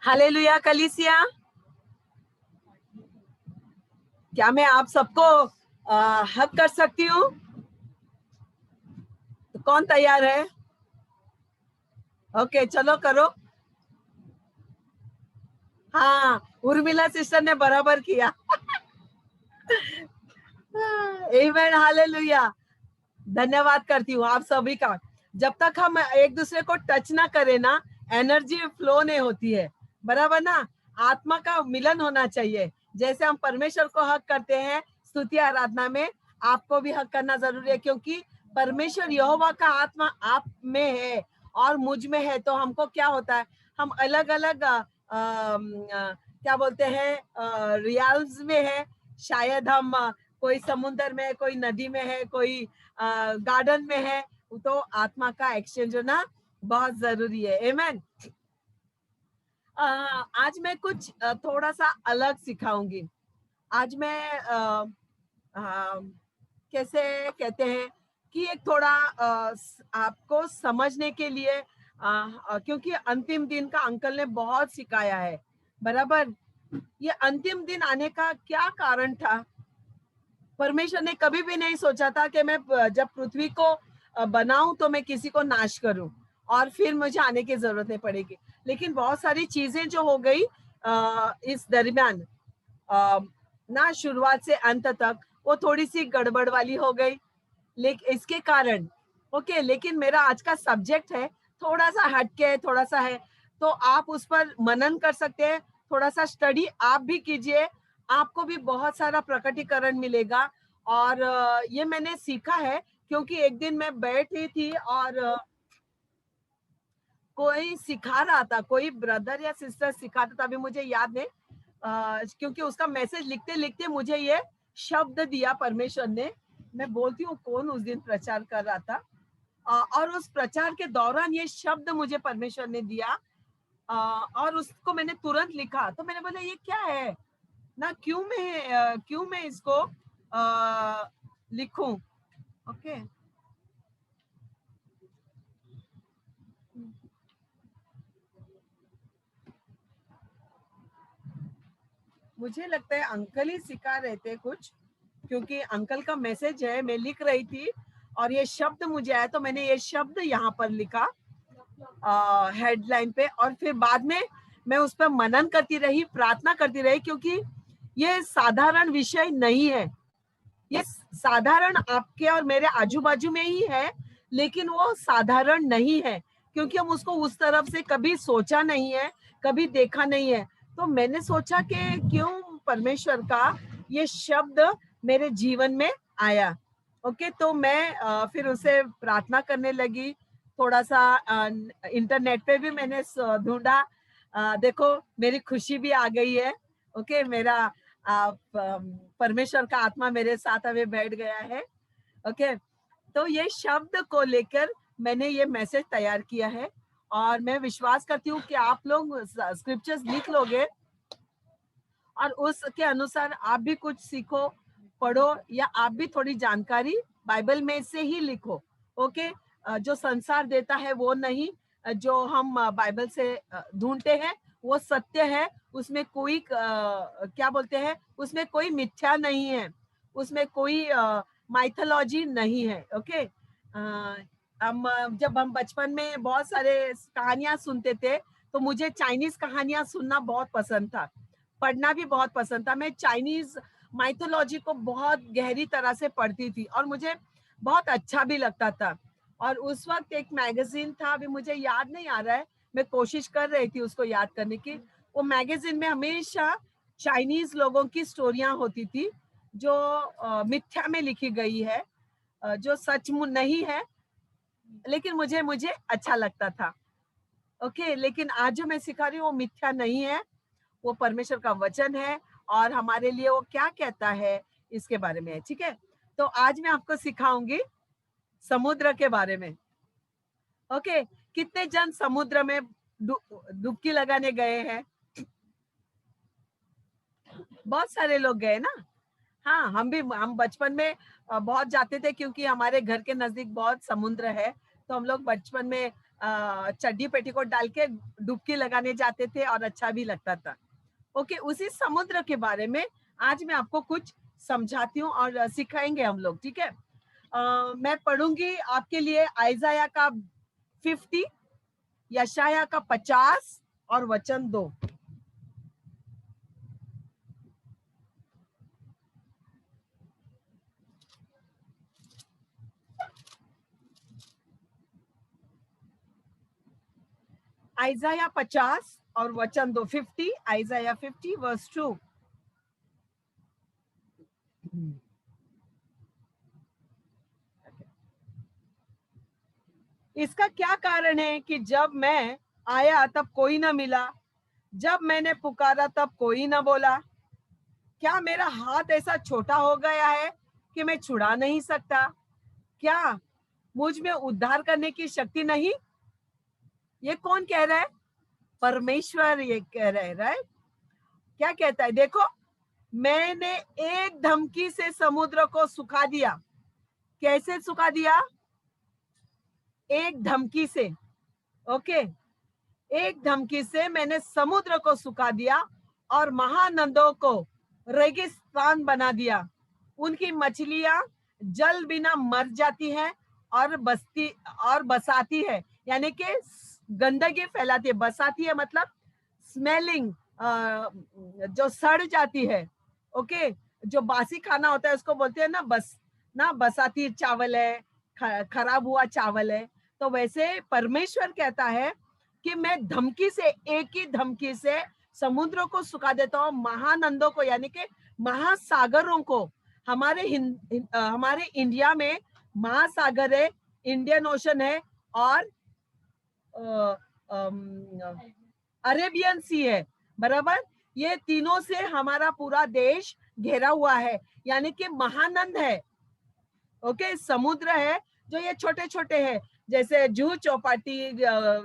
Hallelujah कलीसिया। क्या मैं आप सबको हक कर सकती हूँ? तो कौन तैयार है? ओके, चलो करो। हाँ, उर्मिला सिस्टर ने बराबर किया। आमेन, हालेलुया। धन्यवाद करती हूँ आप सभी का। जब तक हम एक दूसरे को टच ना करें ना, एनर्जी फ्लो नहीं होती है, बराबर ना। आत्मा का मिलन होना चाहिए। जैसे हम परमेश्वर को हक करते हैं स्तुति आराधना में, आपको भी हक करना जरूरी है, क्योंकि परमेश्वर यहोवा का आत्मा आप में है और मुझ में है। तो हमको क्या होता है, हम अलग अलग क्या बोलते हैं रियाल्स में है। शायद हम कोई समुद्र में है, कोई नदी में है, कोई गार्डन में है। तो आत्मा का एक्सचेंज होना बहुत जरूरी है। आमेन। आज मैं कुछ थोड़ा सा अलग सिखाऊंगी। आज मैं कैसे कहते हैं कि एक थोड़ा आपको समझने के लिए, क्योंकि अंतिम दिन का अंकल ने बहुत सिखाया है, बराबर। ये अंतिम दिन आने का क्या कारण था? परमेश्वर ने कभी भी नहीं सोचा था कि मैं जब पृथ्वी को बनाऊं तो मैं किसी को नाश करूं और फिर मुझे आने की जरूरत नहीं पड़ेगी। लेकिन बहुत सारी चीजें जो हो गई इस दरमियान, ना शुरुआत से अंत तक, वो थोड़ी सी गड़बड़ वाली हो गई। लेकिन इसके कारण ओके, लेकिन मेरा आज का सब्जेक्ट है थोड़ा सा हटके, थोड़ा सा है, तो आप उस पर मनन कर सकते हैं। थोड़ा सा स्टडी आप भी कीजिए, आपको भी बहुत सारा प्रकटीकरण मिलेगा। और ये मैंने सीखा है, क्योंकि एक दिन मैं बैठी थी और कोई सिखा रहा था, कोई ब्रदर या सिस्टर सिखाता था, अभी मुझे याद नहीं, क्योंकि उसका मैसेज लिखते लिखते मुझे ये शब्द दिया परमेश्वर ने। मैं बोलती हूँ कौन उस दिन प्रचार कर रहा था, और उस प्रचार के दौरान ये शब्द मुझे परमेश्वर ने दिया, और उसको मैंने तुरंत लिखा। तो मैंने बोला ये क्या है ना, क्यों मैं इसको लिखूं। ओके, मुझे लगता है अंकल ही सिखा रहे थे कुछ, क्योंकि अंकल का मैसेज है, मैं लिख रही थी और ये शब्द मुझे आया, तो मैंने ये शब्द यहाँ पर लिखा हेडलाइन पे, और फिर बाद में मैं उस पर मनन करती रही, प्रार्थना करती रही, क्योंकि ये साधारण विषय नहीं है। ये साधारण आपके और मेरे आजू बाजू में ही है, लेकिन वो साधारण नहीं है, क्योंकि हम उसको उस तरफ से कभी सोचा नहीं है, कभी देखा नहीं है। तो मैंने सोचा कि क्यों परमेश्वर का ये शब्द मेरे जीवन में आया। ओके, तो मैं फिर उसे प्रार्थना करने लगी। थोड़ा सा इंटरनेट पे भी मैंने ढूंढा। देखो मेरी खुशी भी आ गई है। ओके, मेरा परमेश्वर का आत्मा मेरे साथ अभी बैठ गया है। ओके, तो ये शब्द को लेकर मैंने ये मैसेज तैयार किया है, और मैं विश्वास करती हूँ कि आप लोग स्क्रिप्चर्स लिख लोगे और उसके अनुसार आप भी कुछ सीखो, पढ़ो, या आप भी थोड़ी जानकारी बाइबल में से ही लिखो। ओके, जो संसार देता है वो नहीं, जो हम बाइबल से ढूंढते हैं वो सत्य है। उसमें कोई क्या बोलते हैं, उसमें कोई मिथ्या नहीं है, उसमें कोई माइथोलॉजी नहीं है। ओके, हम जब हम बचपन में बहुत सारे कहानियां सुनते थे, तो मुझे चाइनीज कहानियां सुनना बहुत पसंद था, पढ़ना भी बहुत पसंद था। मैं चाइनीज माइथोलॉजी को बहुत गहरी तरह से पढ़ती थी और मुझे बहुत अच्छा भी लगता था। और उस वक्त एक मैगजीन था, अभी मुझे याद नहीं आ रहा है, मैं कोशिश कर रही थी उसको याद करने की। वो मैगजीन में हमेशा चाइनीज लोगों की स्टोरियां होती थी, जो मिथ्या में लिखी गई है, जो सच नहीं है, लेकिन मुझे मुझे अच्छा लगता था। ओके, लेकिन आज जो मैं सिखा रही हूँ वो मिथ्या नहीं है, वो परमेश्वर का वचन है, और हमारे लिए वो क्या कहता है इसके बारे में है। ठीक है, तो आज मैं आपको सिखाऊंगी समुद्र के बारे में। ओके, कितने जन समुद्र में डुबकी लगाने गए हैं? बहुत सारे लोग गए ना। हाँ, हम बचपन में बहुत जाते थे, क्योंकि हमारे घर के नजदीक बहुत समुद्र है। तो हम लोग बचपन में चड्डी पेटीकोट डाल के डुबकी लगाने जाते थे और अच्छा भी लगता था। ओके, उसी समुद्र के बारे में आज मैं आपको कुछ समझाती हूँ और सिखाएंगे हम लोग, ठीक है। मैं पढ़ूंगी आपके लिए आइजाया का 50, यशाया का 50 और वचन 2। आइजाया 50 और वचन 2। 50, आइजाया 50 वर्स 2। इसका क्या कारण है कि जब मैं आया तब कोई ना मिला, जब मैंने पुकारा तब कोई ना बोला। क्या मेरा हाथ ऐसा छोटा हो गया है कि मैं छुड़ा नहीं सकता? क्या मुझ में उद्धार करने की शक्ति नहीं? ये कौन कह रहा है? परमेश्वर ये कह रहे हैं, राइट? क्या कहता है? देखो, मैंने एक धमकी से समुद्र को सुखा दिया। कैसे सुखा दिया? एक धमकी से। ओके, एक धमकी से मैंने समुद्र को सुखा दिया और महानंदों को रेगिस्तान बना दिया। उनकी मछलियां जल बिना मर जाती हैं और बसाती है, यानी कि गंदगी फैलाती है। बसाती है मतलब स्मेलिंग, जो सड़ जाती है। ओके, जो बासी खाना होता है उसको बोलते हैं ना बसाती चावल है, खराब हुआ चावल है। तो वैसे परमेश्वर कहता है कि मैं धमकी से, एक ही धमकी से समुद्र को सुखा देता हूँ, महानंदों को यानी कि महासागरों को। हमारे इंडिया में महासागर है, इंडियन ओशन है और अरेबियन सी है, बराबर। ये तीनों से हमारा पूरा देश घेरा हुआ है, यानी कि महानंद है। ओके, समुद्र है जो ये छोटे छोटे हैं, जैसे जुहू चौपाटी,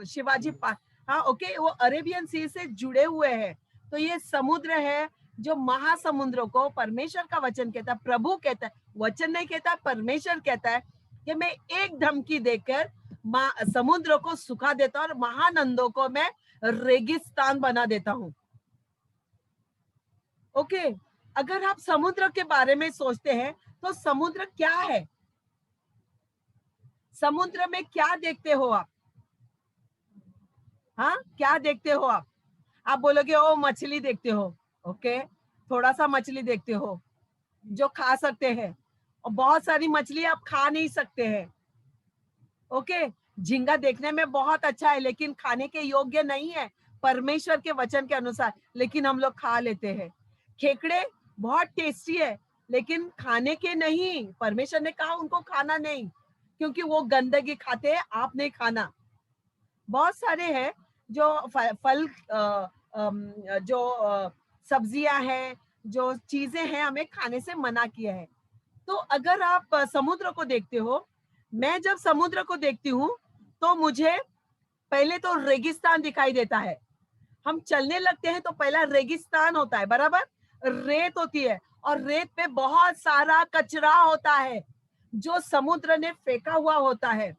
शिवाजी पार्क, हाँ ओके, वो अरेबियन सी से जुड़े हुए हैं। तो ये समुद्र है जो महासमुद्र को परमेश्वर का वचन कहता है, प्रभु कहता है, वचन नहीं कहता, परमेश्वर कहता है कि मैं एक धमकी देकर समुद्र को सुखा देता हूँ और महानंदों को मैं रेगिस्तान बना देता हूँ। ओके, अगर आप समुद्र के बारे में सोचते हैं तो समुद्र क्या है? समुद्र में क्या देखते हो आप? हाँ, क्या देखते हो आप? आप बोलोगे ओ मछली देखते हो। ओके, थोड़ा सा मछली देखते हो जो खा सकते हैं, और बहुत सारी मछली आप खा नहीं सकते हैं। ओके, झींगा देखने में बहुत अच्छा है लेकिन खाने के योग्य नहीं है परमेश्वर के वचन के अनुसार, लेकिन हम लोग खा लेते हैं। खेकड़े बहुत टेस्टी है लेकिन खाने के नहीं, परमेश्वर ने कहा उनको खाना नहीं, क्योंकि वो गंदगी खाते हैं, आप नहीं खाना। बहुत सारे हैं जो फल, जो सब्जियां हैं, जो चीजें हैं, हमें खाने से मना किया है। तो अगर आप समुद्र को देखते हो, मैं जब समुद्र को देखती हूँ तो मुझे पहले तो रेगिस्तान दिखाई देता है। हम चलने लगते हैं तो पहला रेगिस्तान होता है, बराबर, रेत होती है और रेत पे बहुत सारा कचरा होता है जो समुद्र ने फेंका हुआ होता है,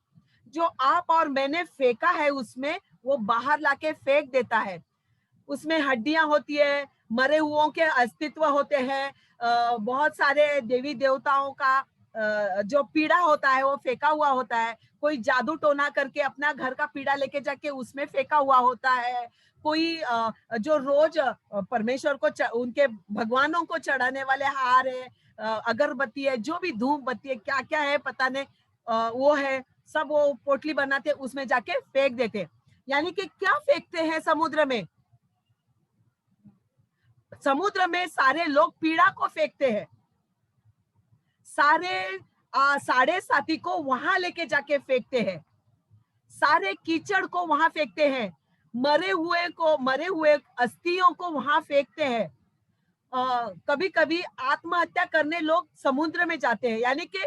जो आप और मैंने फेंका है उसमें वो बाहर लाके फेंक देता है। उसमें हड्डियां होती है, मरे हुओं के अस्तित्व होते हैं, बहुत सारे देवी देवताओं का जो पीड़ा होता है वो फेंका हुआ होता है। कोई जादू टोना करके अपना घर का पीड़ा लेके जाके उसमें फेंका हुआ होता है। कोई जो रोज परमेश्वर को उनके भगवानों को चढ़ाने वाले हार है, अगरबत्ती है, जो भी धूप बत्ती है, क्या क्या है पता नहीं, वो है सब, वो पोटली बनाते उसमें जाके फेंक देते। यानी कि क्या फेंकते हैं समुद्र में? समुद्र में सारे लोग पीड़ा को फेंकते हैं, सारे साढ़े साथी को वहां लेके जाके फेंकते हैं, सारे कीचड़ को वहां फेंकते हैं, मरे हुए अस्थियों को वहां फेंकते हैं। कभी कभी आत्महत्या करने लोग समुद्र में जाते हैं, यानी कि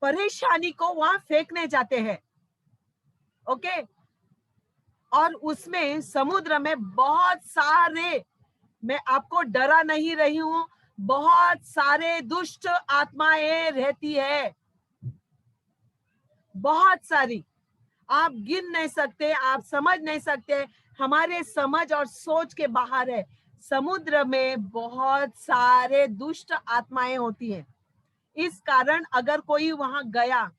परेशानी को वहां फेंकने जाते हैं। ओके, और उसमें समुद्र में बहुत सारे, मैं आपको डरा नहीं रही हूं, बहुत सारे दुष्ट आत्माएं रहती है, बहुत सारी। आप गिन नहीं सकते, आप समझ नहीं सकते, हमारे समझ और सोच के बाहर है। समुद्र में बहुत सारे दुष्ट आत्माएं होती हैं। इस कारण अगर कोई वहां गया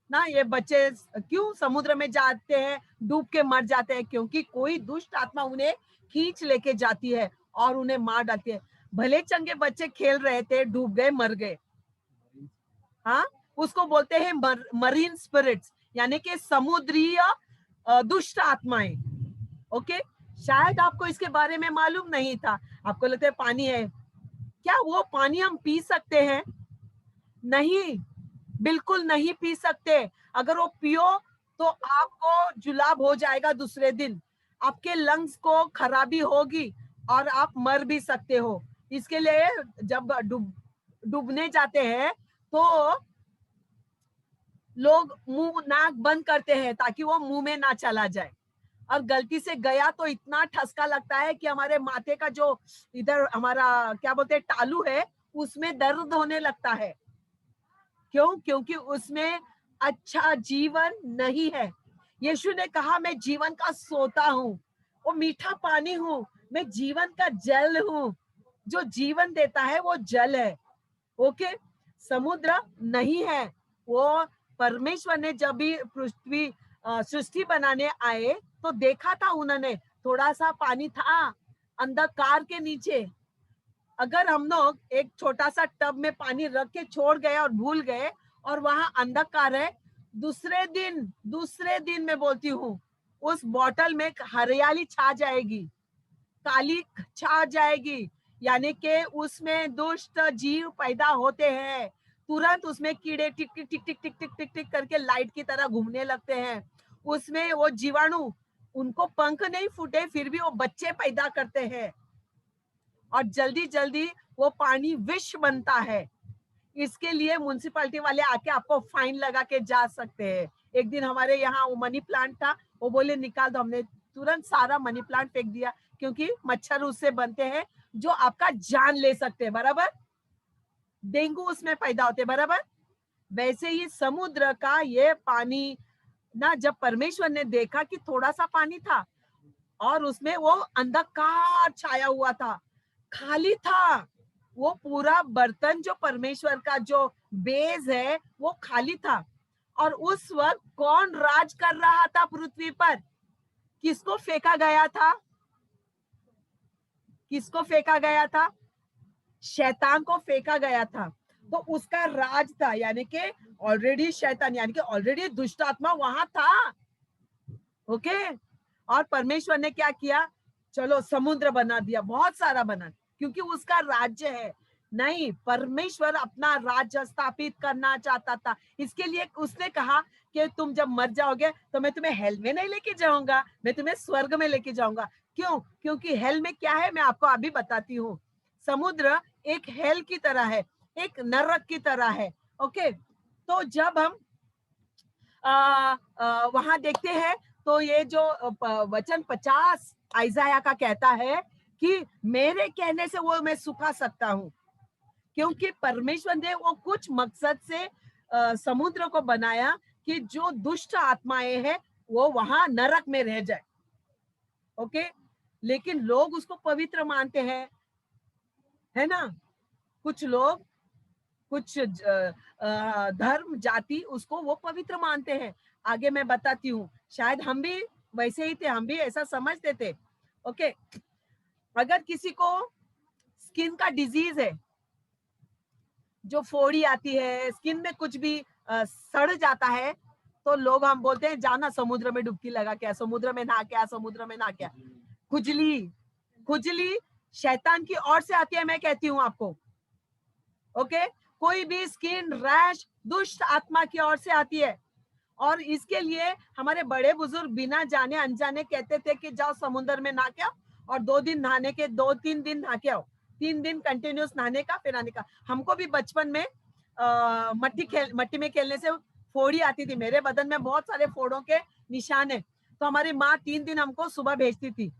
ना, ये बच्चे क्यों समुद्र में जाते हैं, डूब के मर जाते हैं? क्योंकि कोई दुष्ट आत्मा उन्हें खींच लेके जाती है और उन्हें मार डालती है। भले चंगे बच्चे खेल रहे थे, डूब गए, मर गए। हाँ, उसको बोलते हैं मरीन स्पिरिट्स, यानी कि समुद्रीय दुष्ट आत्माएं। ओके, शायद आपको इसके बारे में मालूम नहीं था। आपको लगता है पानी है, क्या वो पानी हम पी सकते हैं? नहीं, बिल्कुल नहीं पी सकते। अगर वो पियो तो आपको जुलाब हो जाएगा, दूसरे दिन आपके लंग्स को खराबी होगी और आप मर भी सकते हो। इसके लिए जब डूबने जाते हैं तो लोग मुंह नाक बंद करते हैं ताकि वो मुंह में ना चला जाए। और गलती से गया तो इतना ठसका लगता है कि हमारे माथे का जो इधर हमारा क्या बोलते हैं टालू है, उसमें दर्द होने लगता है। क्यों? क्योंकि उसमें अच्छा जीवन नहीं है। यीशु ने कहा, मैं जीवन का सोता हूँ, वो मीठा पानी हूँ, मैं जीवन का जल हूँ। जो जीवन देता है वो जल है। ओके, समुद्र नहीं है वो। परमेश्वर ने जब भी पृथ्वी सृष्टि बनाने आए तो देखा था उन्होंने, थोड़ा सा पानी था अंधकार के नीचे। अगर हम लोग एक छोटा सा टब में पानी रख के छोड़ गए और भूल गए और वहां अंधकार है, दूसरे दिन मैं बोलती हूँ, उस बॉटल में हरियाली छा जाएगी, काली छा जाएगी, यानी कि उसमें दुष्ट जीव पैदा होते हैं। तुरंत उसमें कीड़े टिक टिक टिक टिक टिक टिक टिक टिक करके लाइट की तरह घूमने लगते हैं। उसमें वो जीवाणु, उनको पंख नहीं फूटे फिर भी वो बच्चे पैदा करते हैं और जल्दी जल्दी वो पानी विष बनता है। इसके लिए म्युनिसिपैलिटी वाले आके आपको फाइन लगा के जा सकते हैं। एक दिन हमारे यहाँ वो मनी प्लांट था, वो बोले निकाल दो, हमने तुरंत सारा मनी प्लांट फेंक दिया, क्योंकि मच्छर उससे बनते हैं जो आपका जान ले सकते हैं, बराबर, डेंगू उसमें पैदा होते हैं, बराबर। वैसे ही समुद्र का ये पानी ना, जब परमेश्वर ने देखा कि थोड़ा सा पानी था और उसमें वो अंधकार छाया हुआ था, खाली था, वो पूरा बर्तन जो परमेश्वर का जो बेस है वो खाली था। और उस वक्त कौन राज कर रहा था पृथ्वी पर? किसको फेंका गया था? किसको फेंका गया था? शैतान को फेंका गया था। तो उसका राज था, यानी कि ऑलरेडी शैतान, यानी कि ऑलरेडी दुष्ट आत्मा वहां था। ओके, और परमेश्वर ने क्या किया? चलो समुद्र बना दिया, बहुत सारा बना, क्योंकि उसका राज्य है। नहीं, परमेश्वर अपना राज्य स्थापित करना चाहता था। इसके लिए उसने कहा कि तुम जब मर जाओगे तो मैं तुम्हें हेल में नहीं लेके जाऊंगा, मैं तुम्हें स्वर्ग में लेके जाऊंगा। क्यों? क्योंकि हेल में क्या है मैं आपको अभी बताती हूँ। समुद्र एक हेल की तरह है, एक नरक की तरह है। ओके, तो जब हम वहां देखते हैं तो ये जो वचन 50 आइजाया का कहता है कि मेरे कहने से वो मैं सुखा सकता हूँ, क्योंकि परमेश्वर ने वो कुछ मकसद से समुद्र को बनाया कि जो दुष्ट आत्माएं हैं वो वहां नरक में रह जाए। ओके, लेकिन लोग उसको पवित्र मानते हैं, है ना? कुछ लोग, कुछ धर्म जाति उसको वो पवित्र मानते हैं। आगे मैं बताती हूँ, शायद हम भी वैसे ही थे, हम भी ऐसा समझते थे। ओके, अगर किसी को स्किन का डिजीज है, जो फोड़ी आती है, स्किन में कुछ भी सड़ जाता है, तो लोग हम बोलते हैं जाना समुद्र में डुबकी लगा के, समुद्र में नहा के, समुद्र में नहा के। खुजली, खुजली शैतान की ओर से आती है, मैं कहती हूँ आपको। ओके, कोई भी स्किन रैश दुष्ट आत्मा की ओर से आती है। और इसके लिए हमारे बड़े बुजुर्ग बिना जाने अनजाने कहते थे कि जाओ समुद्र में नहा के आओ, और 2 दिन नहाने के, 2-3 दिन नहा के आओ, 3 दिन कंटिन्यूस नहाने का, फिर आने का। हमको भी बचपन में मट्टी में खेलने से फोड़ी आती थी, मेरे बदन में बहुत सारे फोड़ों के निशान है। तो हमारी माँ 3 दिन हमको सुबह भेजती थी,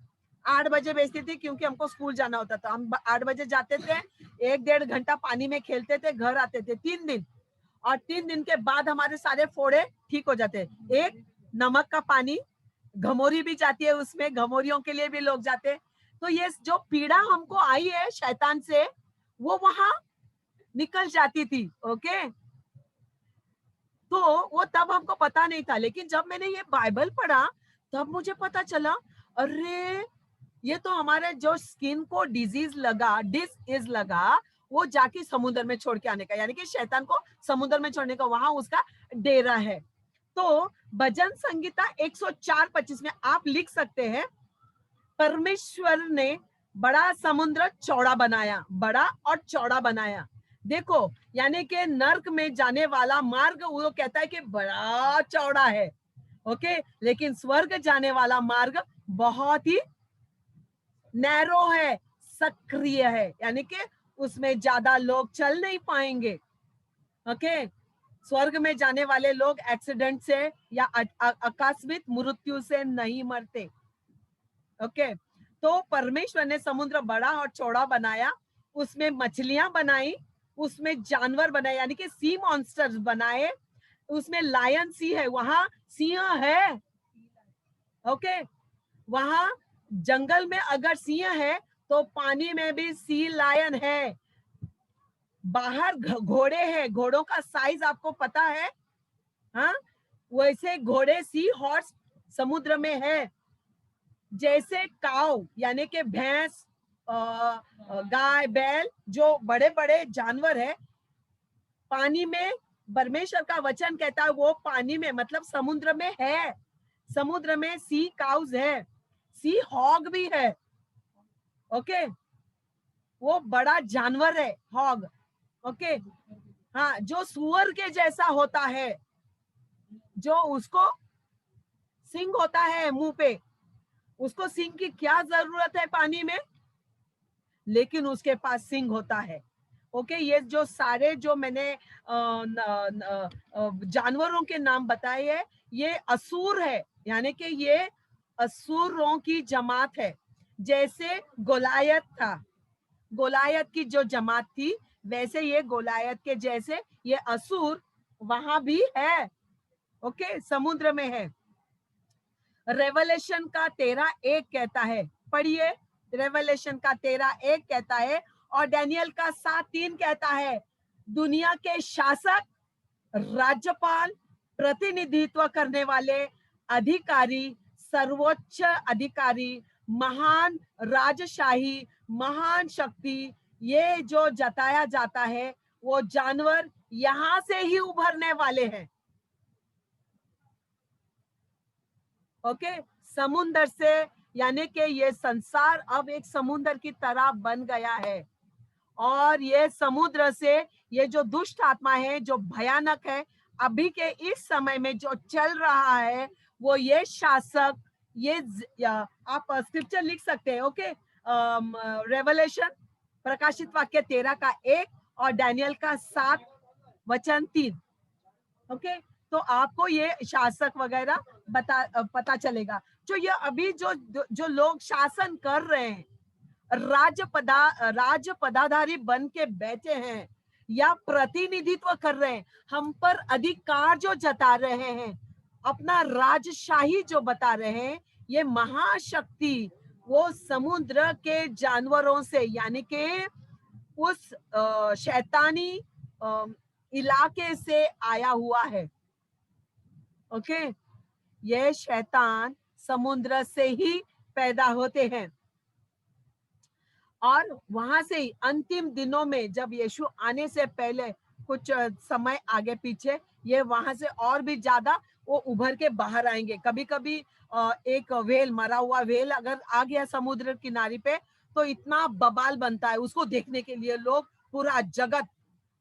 8 बजे भेजती थी, क्योंकि हमको स्कूल जाना होता था। हम 8 बजे जाते थे, 1-1.5 घंटा पानी में खेलते थे, घर आते थे 3 दिन। और 3 दिन के बाद हमारे सारे फोड़े ठीक हो जाते। एक नमक का पानी, घमोरी भी जाती है उसमें, घमोरियों के लिए भी लोग जाते हैं। तो ये जो पीड़ा हमको आई है शैतान से, वो वहां निकल जाती थी। ओके, तो वो तब हमको पता नहीं था, लेकिन जब मैंने ये बाइबल पढ़ा तब मुझे पता चला, अरे ये तो हमारे जो स्किन को डिजीज लगा, वो जाके समुद्र में छोड़ के आने का, यानी कि शैतान को समुद्र में छोड़ने का, वहां उसका डेरा है। तो भजन संगीता 104:25 में आप लिख सकते हैं, परमेश्वर ने बड़ा समुद्र चौड़ा बनाया, बड़ा और चौड़ा बनाया। देखो, यानी कि नर्क में जाने वाला मार्ग वो कहता है कि बड़ा चौड़ा है, ओके, लेकिन स्वर्ग जाने वाला मार्ग बहुत ही नैरो है, सक्रिय है, यानी कि उसमें ज्यादा लोग चल नहीं पाएंगे। ओके, स्वर्ग में जाने वाले लोग एक्सीडेंट से या आकस्मिक मृत्यु से नहीं मरते। ओके, तो परमेश्वर ने समुद्र बड़ा और चौड़ा बनाया, उसमें मछलियां बनाई, उसमें जानवर बनाए, यानी कि सी मॉन्स्टर्स बनाए, उसमें लायन सी है, वहां सिंह है। ओके, वहां जंगल में अगर सिंह है तो पानी में भी सी लायन है। बाहर घोड़े हैं, घोड़ों का साइज आपको पता है, हाँ, वैसे घोड़े सी हॉर्स समुद्र में है। जैसे काव यानी कि भैंस, गाय, बैल, जो बड़े बड़े जानवर है पानी में, परमेश्वर का वचन कहता है वो पानी में मतलब समुद्र में है। समुद्र में सी काउज है, सी हॉग भी है। ओके, वो बड़ा जानवर है हॉग। ओके, हाँ, जो सुअर के जैसा होता है, जो उसको सिंग होता है मुंह पे, उसको सिंग की क्या जरूरत है पानी में, लेकिन उसके पास सिंग होता है। ओके, ये जो सारे जो मैंने जानवरों के नाम बताए हैं, ये असुर है, यानी कि ये असुरों की जमात है। जैसे गोलायत था, गोलायत की जो जमात थी, वैसे ये गोलायत के जैसे ये असुर वहां भी है। ओके, समुद्र में है। रेवलेशन का 13:1 कहता है, पढ़िए, रेवलेशन का 13:1 कहता है, और डैनियल का 7:3 कहता है, दुनिया के शासक, राज्यपाल, प्रतिनिधित्व करने वाले अधिकारी, सर्वोच्च अधिकारी, महान राजशाही, महान शक्ति, ये जो जताया जाता है वो जानवर यहां से ही उभरने वाले हैं। ओके, समुंदर से, यानी कि ये संसार अब एक समुंदर की तरह बन गया है, और ये समुद्र से ये जो दुष्ट आत्मा है, जो भयानक है, अभी के इस समय में जो चल रहा है, वो ये शासक, आप स्क्रिप्चर लिख सकते हैं। ओके, रेवलेशन, प्रकाशित वाक्य 13:1 और डैनियल का 7:3। ओके, तो आपको ये शासक वगैरह पता चलेगा। जो ये अभी जो जो लोग शासन कर रहे हैं, राज पदाधारी बन के बैठे हैं या प्रतिनिधित्व कर रहे हैं, हम पर अधिकार जो जता रहे हैं, अपना राजशाही जो बता रहे हैं, ये महाशक्ति वो समुद्र के जानवरों से, यानी कि उस शैतानी इलाके से आया हुआ है। ओके, ये शैतान समुद्र से ही पैदा होते हैं, और वहां से ही अंतिम दिनों में जब यीशु आने से पहले कुछ समय आगे पीछे, ये वहां से और भी ज्यादा वो उभर के बाहर आएंगे। कभी कभी एक वेल, मरा हुआ वेल अगर आ गया समुद्र किनारे पे, तो इतना बवाल बनता है, उसको देखने के लिए लोग पूरा जगत,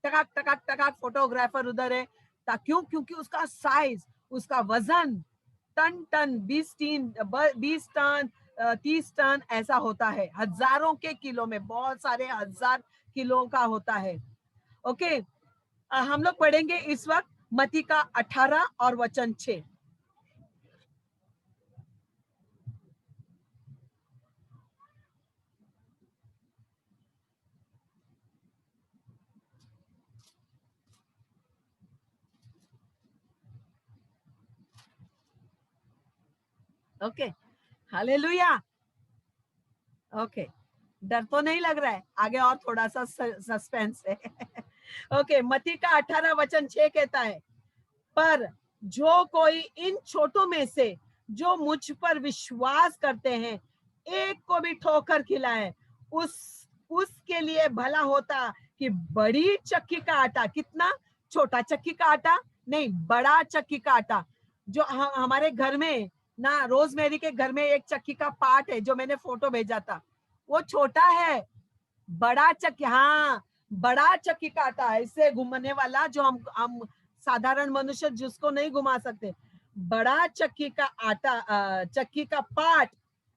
टकाक टकाक टकाक फोटोग्राफर उधर है। क्यों? क्योंकि उसका साइज, उसका वजन टन टन, 20 टन, 30 टन ऐसा होता है, हजारों के किलो में, बहुत सारे हजार किलो का होता है। ओके, हम लोग पढ़ेंगे इस वक्त मत्ती का 18 और वचन 6। Okay, hallelujah. ओके, डर तो नहीं लग रहा है, आगे और थोड़ा सा सस्पेंस है। ओके, मत्ती का 18:6 कहता है, पर जो कोई इन छोटों में से जो मुझ पर विश्वास करते हैं एक को भी ठोकर खिलाए, उसके लिए भला होता कि बड़ी चक्की का आटा, कितना छोटा चक्की का आटा नहीं, बड़ा चक्की का आटा, जो हमारे घर में ना, रोजमेरी के घर में एक चक्की का पार्ट है जो मैंने फोटो भेजा था, वो छोटा है। बड़ा चक्की, हाँ, बड़ा चक्की का आटा है, इससे घूमने वाला, जो हम साधारण मनुष्य जिसको नहीं घुमा सकते, बड़ा चक्की का आटा, चक्की का पार्ट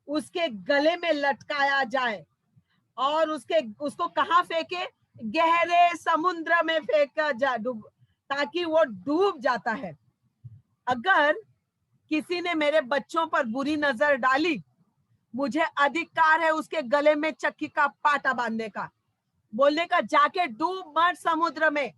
उसके गले में लटकाया जाए और उसको कहाँ फेंके, गहरे समुद्र में फेंका जा, डूब, ताकि वो डूब जाता है। अगर किसी ने मेरे बच्चों पर बुरी नजर डाली, मुझे अधिकार है उसके गले में चक्की का पाटा बांधने का, बोलने का जाके डूब मर समुद्र में।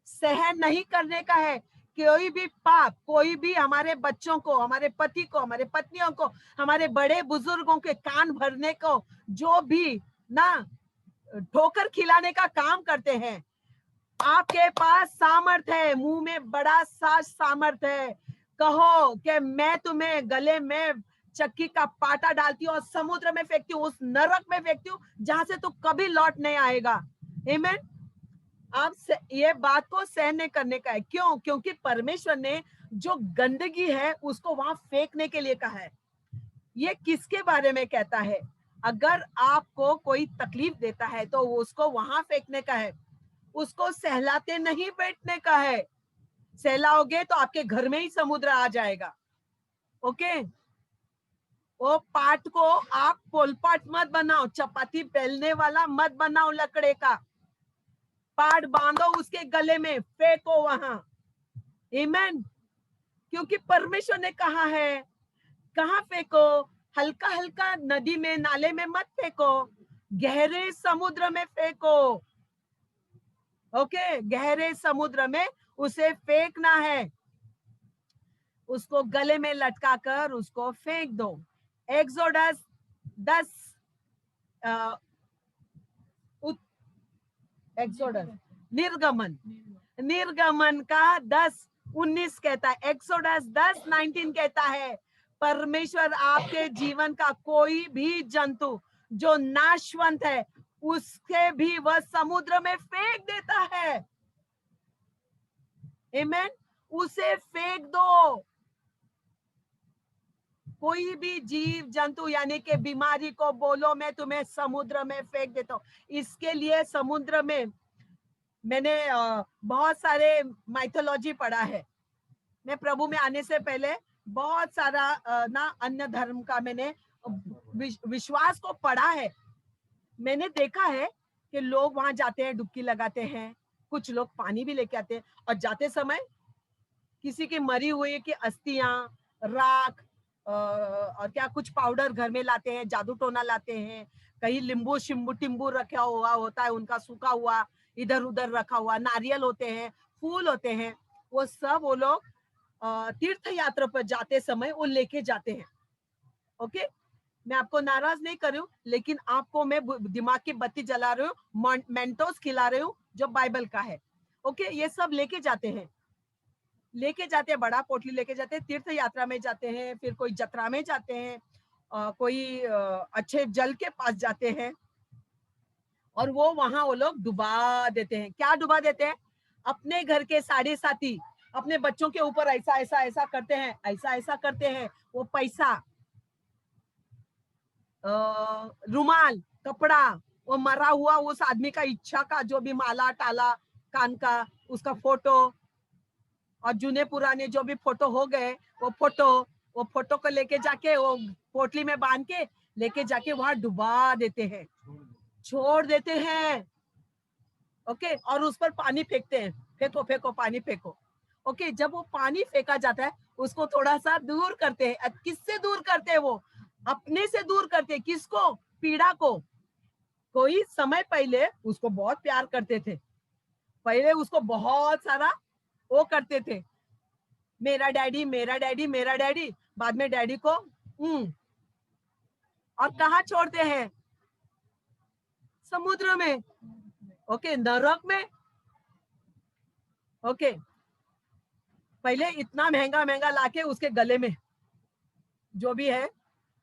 सहन नहीं करने का है कोई भी पाप, कोई भी हमारे बच्चों को, हमारे पति को, हमारे पत्नियों को, हमारे बड़े बुजुर्गों के कान भरने को जो भी ना ठोकर खिलाने का काम करते हैं, आपके पास सामर्थ है, मुंह में बड़ा सा सामर्थ है, कहो कि मैं तुम्हें गले में चक्की का पाटा डालती हूँ और समुद्र में फेंकती हूँ, उस नरक में फेंकती हूँ जहां से तू कभी लौट नहीं आएगा। आमीन। आप ये बात को सहन करने का है, क्यों? क्योंकि परमेश्वर ने जो गंदगी है उसको वहां फेंकने के लिए कहा है। ये किसके बारे में कहता है? अगर आपको कोई तकलीफ देता है तो उसको वहां फेंकने का है, उसको सहलाते नहीं बैठने का है। सहलाओगे तो आपके घर में ही समुद्र आ जाएगा। ओके, वो पाट को आप पोलपाट मत बनाओ, चपाती बेलने वाला मत बनाओ, लकड़े का पाट बांधो उसके गले में, फेंको वहां। आमीन। क्योंकि परमेश्वर ने कहा है, कहाँ फेंको? हल्का हल्का नदी में, नाले में मत फेंको, गहरे समुद्र में फेंको। ओके, गहरे समुद्र में उसे फेंकना है, उसको गले में लटका कर उसको फेंक दो। एक्सोडस 10 एक्सोडस निर्गमन, निर्गमन का 10:19 कहता है, एक्सोडस 10:19 कहता है, परमेश्वर आपके जीवन का कोई भी जंतु जो नाशवंत है उसके भी वह समुद्र में फेंक देता है। आमीन। उसे फेंक दो। कोई भी जीव जंतु यानी कि बीमारी को बोलो मैं तुम्हें समुद्र में फेंक देता हूं। इसके लिए समुद्र में मैंने बहुत सारे माइथोलॉजी पढ़ा है। मैं प्रभु में आने से पहले बहुत सारा ना अन्य धर्म का मैंने विश्वास को पढ़ा है। मैंने देखा है कि लोग वहां जाते हैं, डुबकी लगाते हैं, कुछ लोग पानी भी लेके आते हैं, और जाते समय किसी की मरी हुई की अस्थियां, राख और क्या कुछ पाउडर घर में लाते हैं, जादू टोना लाते हैं, कहीं लींबू शिम्बू टिम्बू रखा हुआ होता है उनका, सूखा हुआ इधर उधर रखा हुआ, नारियल होते हैं, फूल होते हैं, वो सब वो लोग तीर्थ यात्रा पर जाते समय वो लेके जाते हैं। ओके, मैं आपको नाराज नहीं कर रही हूँ, लेकिन आपको मैं दिमाग की बत्ती जला रही हूँ, मेंटोस खिला रही हूँ जो बाइबल का है। ओके, ये सब लेके जाते हैं, बड़ा पोटली लेके जाते हैं, तीर्थ यात्रा में जाते हैं, फिर कोई जत्रा में जाते हैं, कोई अच्छे जल के पास जाते हैं, और वो वहां वो लोग डुबा देते हैं। क्या डुबा देते हैं? अपने घर के साढ़े साथी अपने बच्चों के ऊपर ऐसा ऐसा ऐसा करते हैं, ऐसा ऐसा करते हैं, वो पैसा, रुमाल, कपड़ा, वो मरा हुआ उस आदमी का इच्छा का जो भी माला टाला, कान का, उसका फोटो, और जुने पुराने जो भी फोटो हो गए वो फोटो को लेके जाके वो पोटली में बांध के लेके जाके वहां डुबा देते हैं, छोड़ देते हैं। ओके, और उस पर पानी फेंकते हैं, फेंको फेंको पानी फेंको। ओके, जब वो पानी फेंका जाता है उसको थोड़ा सा दूर करते हैं। किससे दूर करते हैं? वो अपने से दूर करते हैं। किसको? पीड़ा को। कोई समय पहले उसको बहुत प्यार करते थे, पहले उसको बहुत सारा वो करते थे, मेरा डैडी मेरा डैडी मेरा डैडी, बाद में डैडी को और कहाँ छोड़ते हैं? समुद्र में। ओके, नरक में। ओके, पहले इतना महंगा महंगा लाके उसके गले में, जो भी है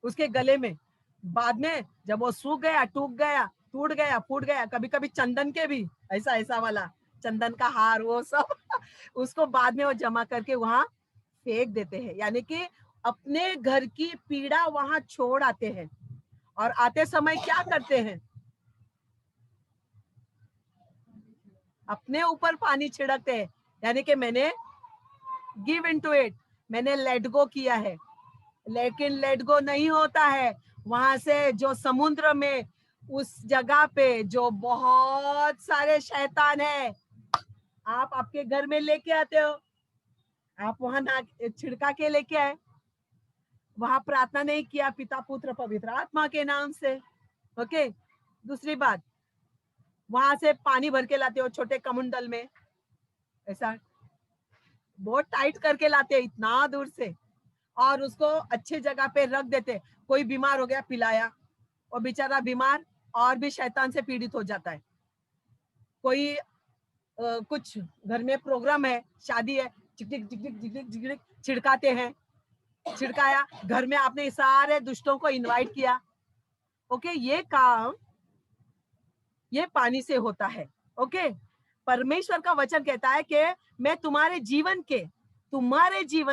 उसके गले में, बाद में जब वो सूख गया, टूट गया, टूट गया, फूट गया, कभी कभी चंदन के भी ऐसा ऐसा वाला चंदन का हार वो सब उसको बाद में वो जमा करके वहां फेंक देते हैं। यानी कि अपने घर की पीड़ा वहां छोड़ आते हैं, और आते समय क्या करते हैं? अपने ऊपर पानी छिड़कते हैं। यानी कि मैंने गिव इन टू इट, मैंने लेट गो किया है, लेकिन लेट गो नहीं होता है। वहां से जो समुद्र में, उस जगह पे जो बहुत सारे शैतान है, आप आपके घर में लेके आते हो, आप वहां ना छिड़का के लेके आए, वहां प्रार्थना नहीं किया पिता पुत्र पवित्र आत्मा के नाम से। ओके, दूसरी बात, वहां से पानी भर के लाते हो छोटे कमंडल में, ऐसा बहुत टाइट करके लाते हैं इतना दूर से, और उसको अच्छे जगह पे रख देते। कोई बीमार हो गया, पिलाया, और बेचारा बीमार और भी शैतान से पीड़ित हो जाता है। कोई कुछ घर में प्रोग्राम है, शादी है, झिकझिक झिकझिक झिकझिक झिकझिक छिड़काते हैं, छिड़काया, घर में आपने सारे दुष्टों को इनवाइट किया। ओके, ये काम ये पानी से होता है। ओके, परमेश्वर का वचन कहता है कि मैं तुम्हारे जीवन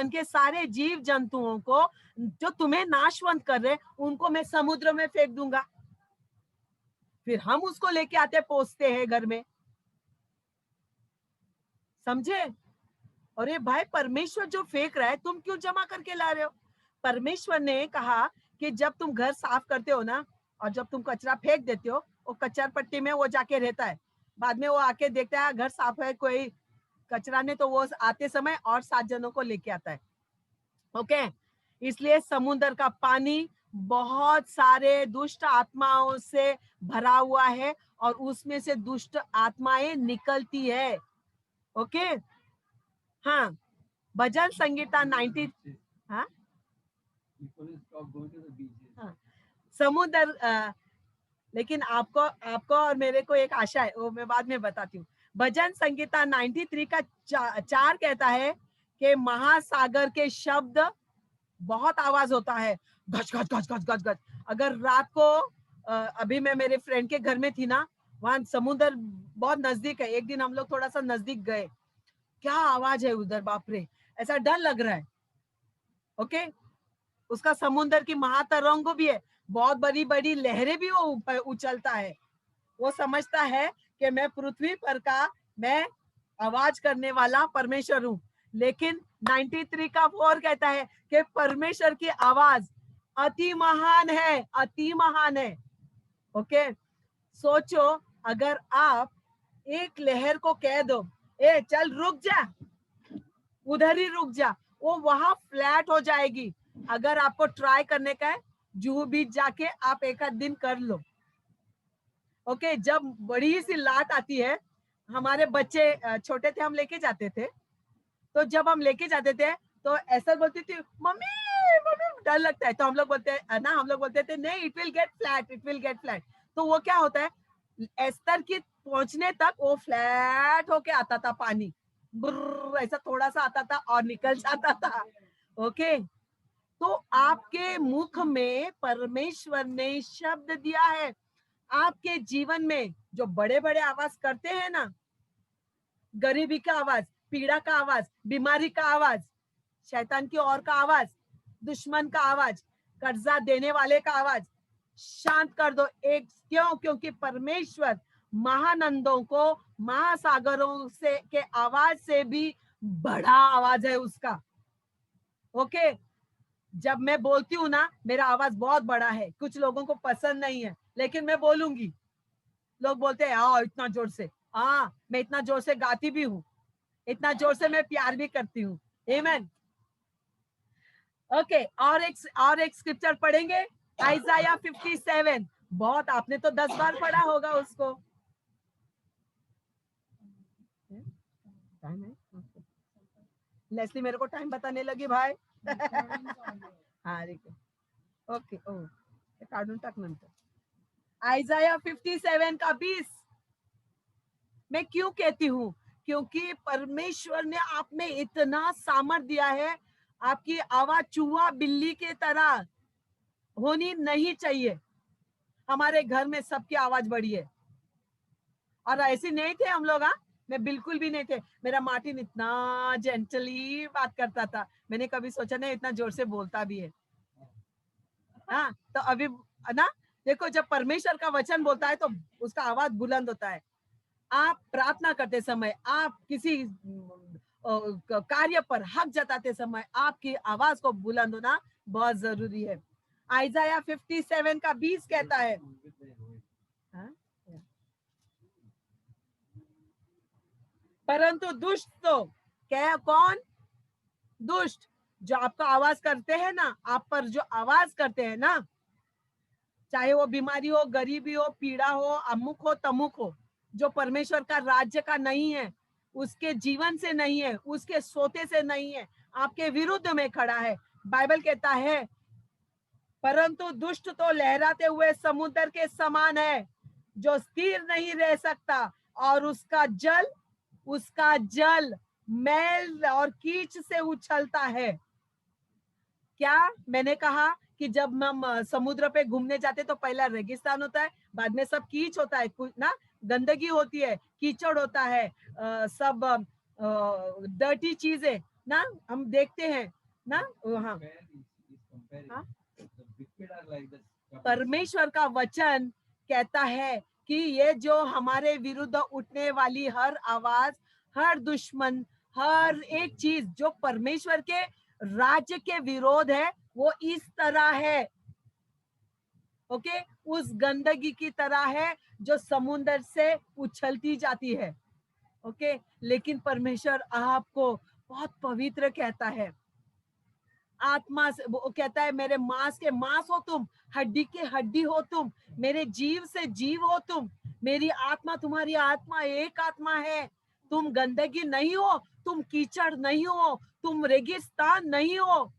के सारे जीव जंतुओं को जो तुम्हें नाशवंत कर रहे, उनको मैं समुद्र में फेंक दूंगा। फिर हम उसको लेके आते, पोसते हैं घर में। समझे? अरे भाई, परमेश्वर जो फेंक रहा है, तुम क्यों जमा करके ला रहे हो? परमेश्वर ने कहा कि जब तुम घर साफ करते हो ना, और जब तुम कचरा फेंक देते हो, वो कचरा पट्टी में वो जाके रहता है। बाद में वो आके देखता है घर साफ है, कोई कचरा नहीं, तो वो आते समय और 7 जनों को लेके आता है। ओके, इसलिए समुद्र का पानी बहुत सारे दुष्ट आत्माओं से भरा हुआ है, और उसमें से दुष्ट आत्माएं निकलती है। ओके, हाँ, भजन संगीता 90। हाँ, हाँ, समुद्र, लेकिन आपको आपको और मेरे को एक आशा है, वो मैं बाद में बताती हूँ। भजन संगीता 93 का 4 कहता है कि महासागर के शब्द बहुत आवाज होता है, गज गज गज गज गज गज। अगर रात को अभी मैं मेरे फ्रेंड के घर में थी ना, वहां समुद्र बहुत नजदीक है। एक दिन हम लोग थोड़ा सा नजदीक गए, क्या आवाज है उधर, बाप रे, ऐसा डर लग रहा है। ओके, उसका समुद्र की महातरंग भी है, बहुत बड़ी बड़ी लहरें भी वो उछलता है। वो समझता है कि मैं पृथ्वी पर का मैं आवाज करने वाला परमेश्वर हूँ। लेकिन 93 का 4 कहता है कि परमेश्वर की आवाज अति महान है, अति महान है। ओके, सोचो, अगर आप एक लहर को कह दो, ए चल रुक जा, उधर ही रुक जा, वो वहां फ्लैट हो जाएगी। अगर आपको ट्राई करने का है, जुहू बीच जाके आप एक आध दिन कर लो। ओके, जब बड़ी सी लाट आती है, हमारे बच्चे छोटे थे, हम लेके जाते थे, तो जब हम लेके जाते थे तो ऐसा बोलती थी, मम्मी मम्मी डर लगता है, तो हम लोग बोलते हैं ना, हम लोग बोलते थे नहीं, it will get flat, it will get flat. तो वो क्या होता है, एस्तर की पहुंचने तक वो फ्लैट होके आता था पानी, बुर्र ऐसा थोड़ा सा आता था और निकल जाता था। ओके, तो आपके मुख में परमेश्वर ने शब्द दिया है। आपके जीवन में जो बड़े बड़े आवाज करते हैं ना, गरीबी का आवाज, पीड़ा का आवाज, बीमारी का आवाज, शैतान की ओर का आवाज, दुश्मन का आवाज, कर्जा देने वाले का आवाज, शांत कर दो। एक क्यों? क्योंकि परमेश्वर महानंदों को महासागरों से के आवाज से भी बड़ा आवाज है उसका। ओके, जब मैं बोलती हूँ ना, मेरा आवाज बहुत बड़ा है, कुछ लोगों को पसंद नहीं है, लेकिन मैं बोलूंगी। लोग बोलते हैं हाँ इतना जोर से, हाँ मैं इतना जोर से गाती भी हूँ, इतना जोर से मैं प्यार भी करती हूँ। आमेन। ओके, और एक स्क्रिप्चर पढ़ेंगे, आइजाया 57। बहुत, आपने तो 10 बार पढ़ा होगा उसको। टाइम है, लेस्ली मेरे को टाइम बताने लगी भाई। हा ओके ओ काढून टाक नंतर. आइजाया 57 का 20. मैं क्यों कहती हूँ? क्योंकि परमेश्वर ने आप में इतना सामर्थ दिया है, आपकी आवाज चूहा बिल्ली के तरह होनी नहीं चाहिए. हमारे घर में सबकी आवाज बड़ी है और ऐसे नहीं थे हम लोग. हाँ, मैं बिल्कुल भी नहीं थे. मेरा मार्टिन इतना जेंटली बात करता था, मैंने कभी सोचा नहीं इतना जोर से बोलता भी है. हाँ, तो अभी ना देखो, जब परमेश्वर का वचन बोलता है तो उसका आवाज बुलंद होता है. आप प्रार्थना करते समय, आप किसी कार्य पर हक जताते समय आपकी आवाज को बुलंद होना बहुत जरूरी है. आइजाया 57 का 20 कहता है. हाँ? परंतु दुष्ट तो क्या? कौन? दुष्ट. जो आपका आवाज करते हैं ना, आप पर जो आवाज करते हैं ना, चाहे वो बीमारी हो, गरीबी हो, पीड़ा हो, अमुक हो, तमुक हो, जो परमेश्वर का राज्य का नहीं है, उसके जीवन से नहीं है, उसके सोते से नहीं है, आपके विरुद्ध में खड़ा है. बाइबल कहता है परंतु दुष्ट तो लहराते हुए समुद्र के समान है, जो स्थिर नहीं रह सकता, और उसका जल मैल और कीच से उछलता है. क्या मैंने कहा कि जब हम समुद्र पे घूमने जाते तो पहला रेगिस्तान होता है, बाद में सब कीच होता है, कुछ ना गंदगी होती है, कीचड़ होता है, सब डर्टी चीजें ना हम देखते हैं ना वहाँ. हाँ? परमेश्वर का वचन कहता है कि ये जो हमारे विरुद्ध उठने वाली हर आवाज, हर दुश्मन, हर एक चीज जो परमेश्वर के राज्य के विरोध है, वो इस तरह है. ओके, उस गंदगी की तरह है जो समुद्र से उछलती जाती है. ओके, लेकिन परमेश्वर आपको बहुत पवित्र कहता है. आत्मा से वो कहता है मेरे मांस के मांस हो तुम, हड्डी के हड्डी हो तुम, मेरे जीव से जीव हो तुम, मेरी आत्मा तुम्हारी आत्मा एक आत्मा है. तुम गंदगी नहीं हो, तुम कीचड़ नहीं हो, तुम रेगिस्तान नहीं हो.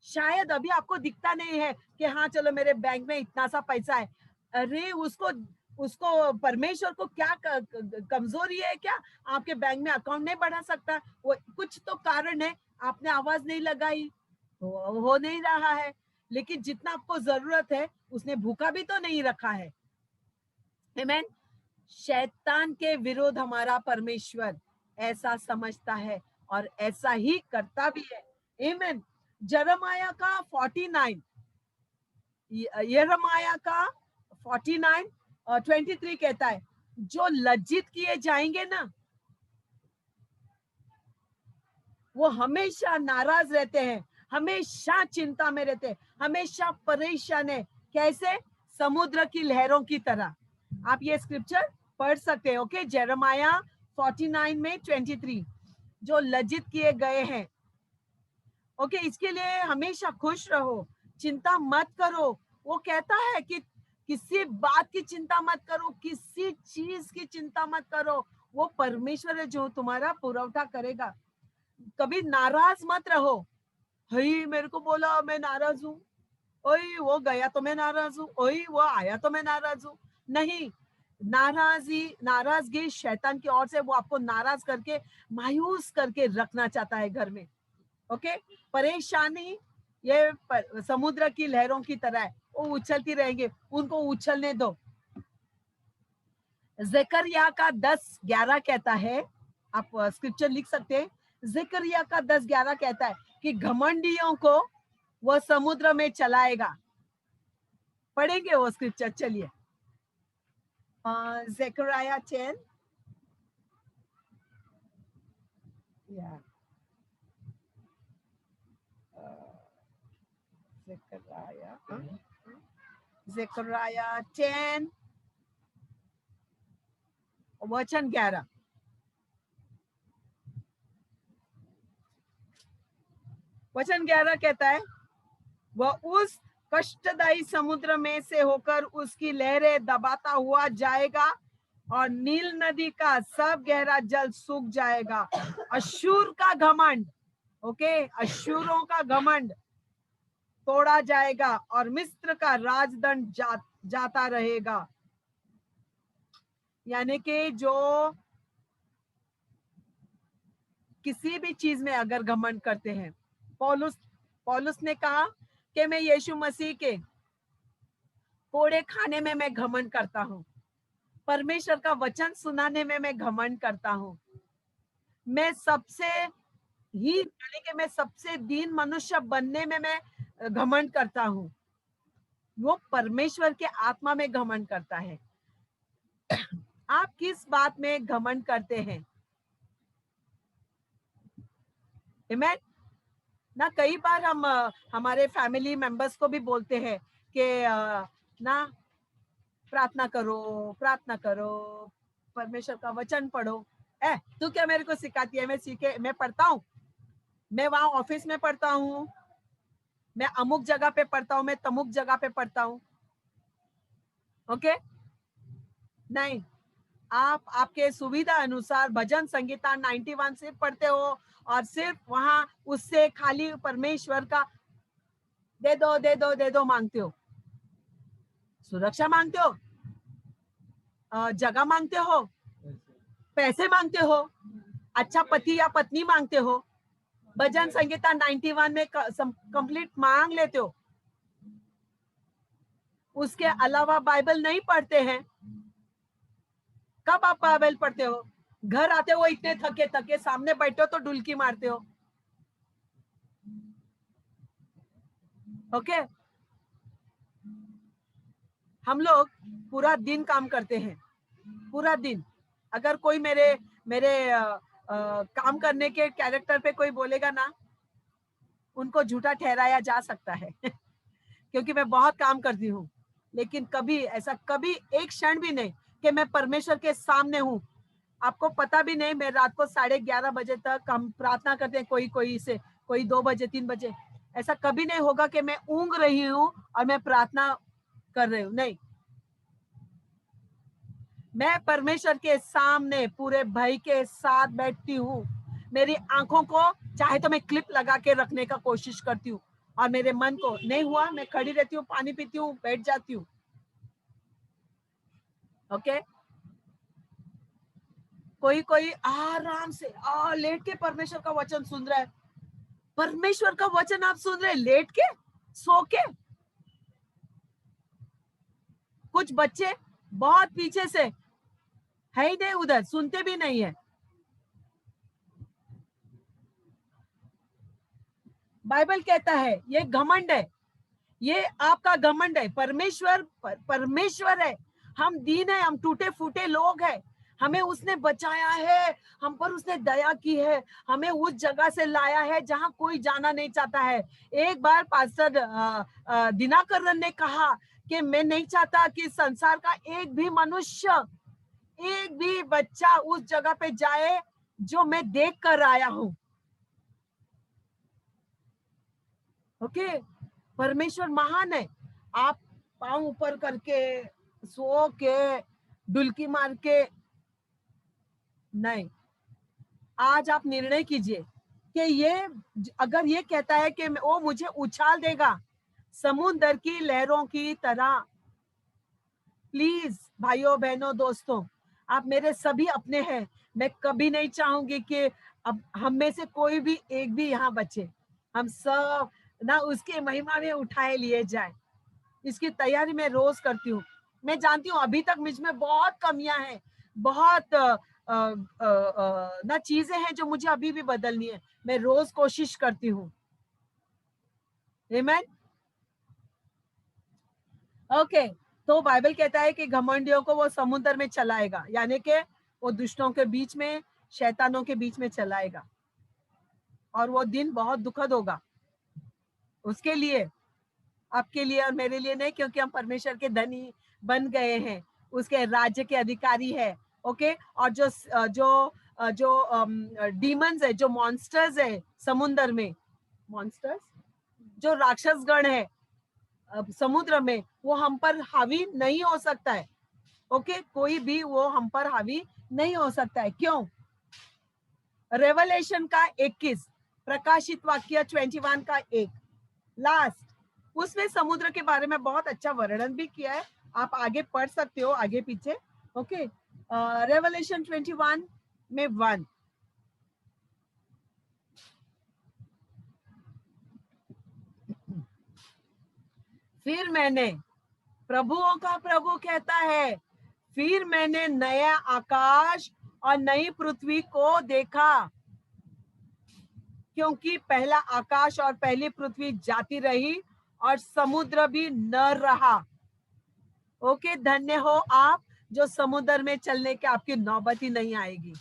शायद अभी आपको दिखता नहीं है कि हाँ चलो मेरे बैंक में इतना सा पैसा है. अरे उसको उसको परमेश्वर को क्या कमजोरी है क्या? आपके बैंक में अकाउंट नहीं बढ़ा सकता? वो कुछ तो कारण है, आपने आवाज नहीं लगाई, हो नहीं रहा है. लेकिन जितना आपको जरूरत है उसने भूखा भी तो नहीं रखा है. आमीन. शैतान के विरोध हमारा परमेश्वर ऐसा समझता है और ऐसा ही करता भी है. आमीन. यिर्मयाह का 49, यिर्मयाह का 49 और 23 कहता है जो लज्जित किए जाएंगे ना, वो हमेशा नाराज रहते हैं, हमेशा चिंता में रहते हैं, हमेशा परेशान है. कैसे? समुद्र की लहरों की तरह. आप ये स्क्रिप्चर पढ़ सकते हैं. ओके, यिर्मयाह 49 में 23. जो लज्जित किए गए हैं. ओके, इसके लिए हमेशा खुश रहो, चिंता मत करो. वो कहता है कि किसी बात की चिंता मत करो, किसी चीज की चिंता मत करो. वो परमेश्वर है जो तुम्हारा पुरवठा करेगा. कभी नाराज मत रहो. हई मेरे को बोला मैं नाराज हूँ, ओई वो गया तो मैं नाराज हूँ, ओई वो आया तो मैं नाराज हूँ. नहीं, नाराजगी शैतान की ओर से, वो आपको नाराज करके, मायूस करके रखना चाहता है घर में. ओके, परेशानी ये समुद्र की लहरों की तरह है, वो उछलती रहेंगे, उनको उछलने दो. ज़करिया का 10:11 कहता है, आप स्क्रिप्चर लिख सकते हैं. ज़करिया का 10:11 कहता है कि घमंडियों को वह समुद्र में चलाएगा. पढ़ेंगे वो स्क्रिप्चर. चलिए, ज़करिया 10. ज़करिया 10 वचन 11. वचन 11 कहता है वह उस कष्टदायी समुद्र में से होकर उसकी लहरें दबाता हुआ जाएगा और नील नदी का सब गहरा जल सूख जाएगा. अशूर का घमंड ओके, अश्शूरों का घमंड तोड़ा जाएगा और मिस्र का राजदंड जाता रहेगा। यानी कि जो किसी भी चीज में अगर घमंड करते हैं, पौलुस पौलुस ने कहा कि मैं यीशु मसीह के कोड़े खाने में मैं घमंड करता हूँ, परमेश्वर का वचन सुनाने में मैं घमंड करता हूँ, मैं सबसे ही यानी कि मैं सबसे दीन मनुष्य बनने में मैं घमंड करता हूँ। वो परमेश्वर के आत्मा में घमंड करता है। आप किस बात में घमंड करते हैं? आमेन ना। कई बार हम हमारे फैमिली मेंबर्स को भी बोलते हैं कि ना प्रार्थना करो, प्रार्थना करो, परमेश्वर का वचन पढ़ो। तू क्या मेरे को सिखाती है? मैं पढ़ता हूँ, मैं वहां ऑफिस में पढ़ता हूँ, मैं अमुक जगह पे पढ़ता हूँ, मैं तमुक जगह पे पढ़ता हूँ। ओके, नहीं, आप आपके सुविधा अनुसार भजन संगीता 91 सिर्फ पढ़ते हो और सिर्फ वहां उससे खाली परमेश्वर का दे दो दे दो दे दो मांगते हो, सुरक्षा मांगते हो, जगह मांगते हो, पैसे मांगते हो, अच्छा पति या पत्नी मांगते हो, भजन संगीता 91 में कंप्लीट मांग लेते हो, उसके अलावा बाइबल नहीं पढ़ते हैं। कब आप बाइबल पढ़ते हो? घर आते हो इतने थके थके, सामने बैठे हो तो डुलकी मारते हो। ओके, हम लोग पूरा दिन काम करते हैं, पूरा दिन। अगर कोई मेरे मेरे काम करने के कैरेक्टर पे कोई बोलेगा ना, उनको झूठा ठहराया जा सकता है क्योंकि मैं बहुत काम करती हूँ, लेकिन कभी ऐसा कभी एक क्षण भी नहीं कि मैं परमेश्वर के सामने हूँ। आपको पता भी नहीं, मैं रात को 11:30 बजे तक हम प्रार्थना करते हैं, कोई 2 बजे 3 बजे। ऐसा कभी नहीं होगा कि मैं ऊँग रही हूँ और मैं प्रार्थना कर रही हूँ, नहीं। मैं परमेश्वर के सामने पूरे भय के साथ बैठती हूँ। मेरी आंखों को चाहे तो मैं क्लिप लगा के रखने का कोशिश करती हूँ, और मेरे मन को नहीं हुआ, मैं खड़ी रहती हूँ, पानी पीती हूँ, बैठ जाती हूँ। ओके, कोई आराम से लेट के परमेश्वर का वचन सुन रहा है। परमेश्वर का वचन आप सुन रहे लेट के, सो के। कुछ बच्चे बहुत पीछे से है ही नहीं, उधर सुनते भी नहीं है। बाइबल कहता है ये घमंड है, ये आपका घमंड है। परमेश्वर है, हम दीन है, हम टूटे फूटे लोग हैं, हमें उसने बचाया है, हम पर उसने दया की है, हमें उस जगह से लाया है जहां कोई जाना नहीं चाहता है। एक बार पास्टर दिनाकर ने कहा कि मैं नहीं चाहता कि संसार का एक भी मनुष्य, एक भी बच्चा उस जगह पे जाए जो मैं देख कर आया हूं। ओके, परमेश्वर महान है। आप पांव ऊपर करके, सो के, डुलकी मार के नहीं। आज आप निर्णय कीजिए कि ये अगर ये कहता है कि वो मुझे उछाल देगा समुद्र की लहरों की तरह। प्लीज भाइयों बहनों दोस्तों, आप मेरे सभी अपने हैं। मैं कभी नहीं चाहूंगी कि अब हम में से कोई भी एक भी यहाँ बचे। हम सब ना उसके महिमा में उठाए लिए जाए, इसकी तैयारी मैं रोज करती हूँ। मैं जानती हूँ अभी तक मुझ में बहुत कमियां हैं, बहुत ना चीजें हैं जो मुझे अभी भी बदलनी है। मैं रोज कोशिश करती हूँ। आमीन। ओके, तो बाइबल कहता है कि घमंडियों को वो समुद्र में चलाएगा, यानी कि वो दुष्टों के बीच में, शैतानों के बीच में चलाएगा, और वो दिन बहुत दुखद होगा उसके लिए, आपके लिए और मेरे लिए नहीं, क्योंकि हम परमेश्वर के धनी बन गए हैं, उसके राज्य के अधिकारी है। ओके, और जो जो जो डीमंस है, जो मॉन्स्टर्स है समुद्र में, मॉन्स्टर्स जो राक्षस गण है समुद्र में, वो हम पर हावी नहीं हो सकता है। ओके, कोई भी वो हम पर हावी नहीं हो सकता है। क्यों? रेवलेशन का 21 प्रकाशित वाक्य 21 का 1 लास्ट, उसमें समुद्र के बारे में बहुत अच्छा वर्णन भी किया है, आप आगे पढ़ सकते हो आगे पीछे। ओके, रेवलेशन 21 में 1, फिर मैंने, प्रभुओं का प्रभु कहता है, फिर मैंने नया आकाश और नई पृथ्वी को देखा, क्योंकि पहला आकाश और पहली पृथ्वी जाती रही और समुद्र भी न रहा। ओके, धन्य हो आप जो समुद्र में चलने के आपकी नौबत ही नहीं आएगी।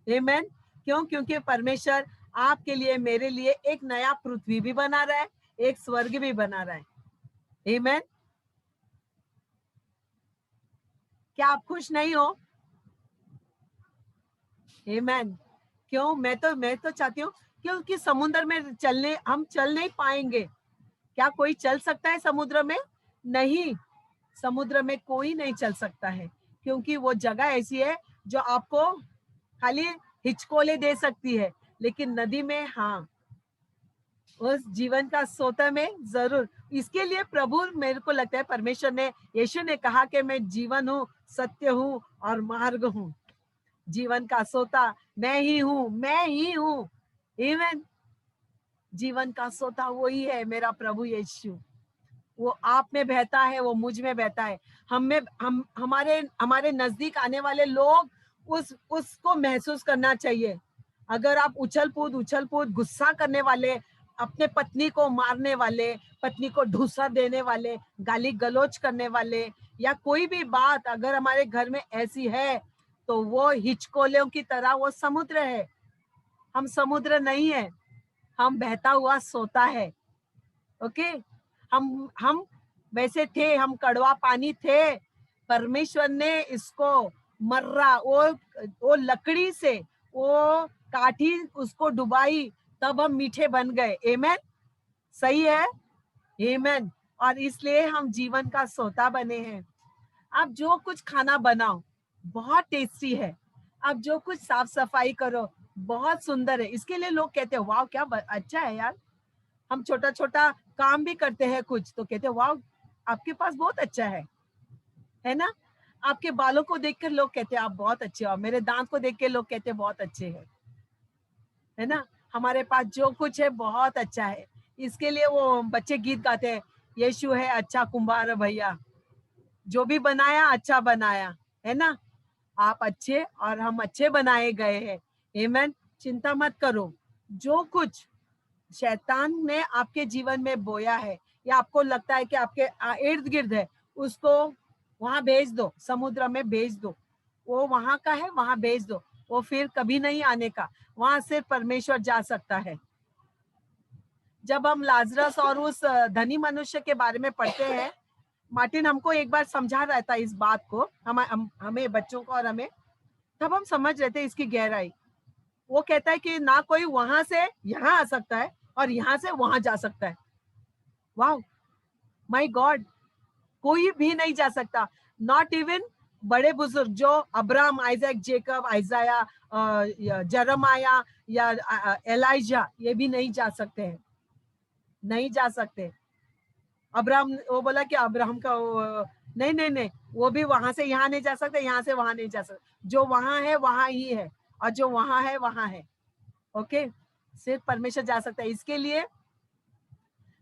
आमेन। क्यों? क्योंकि परमेश्वर आपके लिए, मेरे लिए एक नया पृथ्वी भी बना रहा है, एक स्वर्ग भी बना रहा है। आमेन। क्या आप खुश नहीं हो? आमेन। क्यों? मैं तो चाहती हूँ, क्योंकि समुद्र में चलने, हम चल नहीं पाएंगे। क्या कोई चल सकता है समुद्र में? नहीं, समुद्र में कोई नहीं चल सकता है, क्योंकि वो जगह ऐसी है जो आपको खाली हिचकोले दे सकती है, लेकिन नदी में, हाँ, उस जीवन का सोता में जरूर। इसके लिए प्रभु, मेरे को लगता है परमेश्वर ने, यीशु ने कहा कि मैं जीवन हूँ, सत्य हूँ और मार्ग हूँ। जीवन का सोता मैं ही हूँ, मैं ही हूँ। आमीन। जीवन का सोता वही है, मेरा प्रभु यीशु। वो आप में बहता है, वो मुझ में बहता है। हम हमारे हमारे नजदीक आने वाले लोग उसको महसूस करना चाहिए। अगर आप उछल कूद गुस्सा करने वाले, अपने पत्नी को मारने वाले, पत्नी को ढूसा देने वाले, गाली गलौज करने वाले, या कोई भी बात अगर हमारे घर में ऐसी है, तो वो हिचकोलों की तरह वो समुद्र है। हम समुद्र नहीं है, हम बहता हुआ सोता है। ओके, हम वैसे थे, हम कड़वा पानी थे, परमेश्वर ने इसको मर्रा, वो लकड़ी से वो काठी उसको डुबाई, तब हम मीठे बन गए। आमेन। सही है। आमेन। और इसलिए हम जीवन का सोता बने हैं। आप जो कुछ खाना बनाओ बहुत टेस्टी है, आप जो कुछ साफ सफाई करो बहुत सुंदर है। इसके लिए लोग कहते हैं वाह क्या अच्छा है यार। हम छोटा छोटा काम भी करते हैं कुछ, तो कहते हैं वाह आपके पास बहुत अच्छा है ना। आपके बालों को देखकर लोग कहते हैं आप बहुत अच्छे हो, मेरे दांत को देख के लोग कहते हैं बहुत अच्छे हैं, है ना। हमारे पास जो कुछ है बहुत अच्छा है। इसके लिए वो बच्चे गीत गाते हैं, यीशु है अच्छा कुंभार भैया, जो भी बनाया अच्छा बनाया, है ना। आप अच्छे और हम अच्छे बनाए गए हैं। आमीन। चिंता मत करो, जो कुछ शैतान ने आपके जीवन में बोया है, या आपको लगता है कि आपके इर्द गिर्द है, उसको वहां भेज दो, समुद्र में भेज दो। वो वहां का है, वहां भेज दो, वो फिर कभी नहीं आने का। वहां सिर्फ परमेश्वर जा सकता है। जब हम लाजरस और उस धनी मनुष्य के बारे में पढ़ते हैं, मार्टिन हमको एक बार समझा रहा था इस बात को, हमें बच्चों को और हमें, तब हम समझ रहे थे इसकी गहराई। वो कहता है कि ना कोई वहां से यहाँ आ सकता है और यहाँ से वहां जा सकता है। वाह, माय गॉड, कोई भी नहीं जा सकता, नॉट इवन बड़े बुजुर्ग जो अब्राहम, आइजैक, जेकब, आइजाया, जरमाया या एलाइजा, ये भी नहीं जा सकते हैं, नहीं जा सकते। अब्राहम, वो बोला कि अब्राहम का नहीं नहीं नहीं, वो भी वहां से यहाँ नहीं जा सकते, यहाँ से वहां नहीं जा सकते। जो वहां है वहां ही है, और जो वहां है वहां है। ओके, सिर्फ परमेश्वर जा सकता है। इसके लिए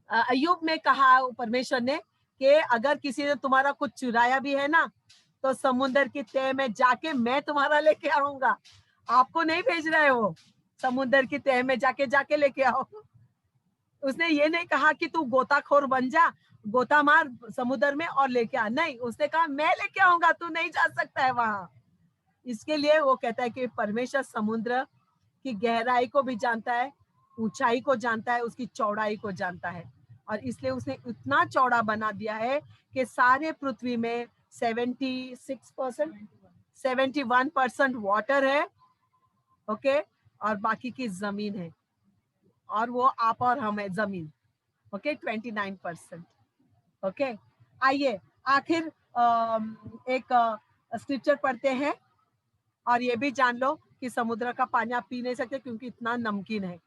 अय्यूब में कहा परमेश्वर ने कि अगर किसी ने तुम्हारा कुछ चुराया भी है ना, तो समुद्र की तह में जाके मैं तुम्हारा लेके आऊंगा। आपको नहीं भेज रहा है वो, समुद्र की तह में जाके लेके आओ। उसने ये नहीं कहा कि तू गोताखोर बन जा, गोता मार समुद्र में और लेके आ, नहीं, उसने कहा मैं लेके आऊंगा, तू नहीं जा सकता है वहां। इसके लिए वो कहता है कि परमेश्वर समुद्र की गहराई को भी जानता है, ऊंचाई को जानता है, उसकी चौड़ाई को जानता है, और इसलिए उसने इतना चौड़ा बना दिया है कि सारे पृथ्वी में 76%, 71% वाटर है। ओके, और बाकी की जमीन है, और वो आप और हम है जमीन। ओके, 29%। ओके, आइए आखिर एक स्क्रिप्चर पढ़ते हैं, और ये भी जान लो कि समुद्र का पानी आप पी नहीं सकते क्योंकि इतना नमकीन है।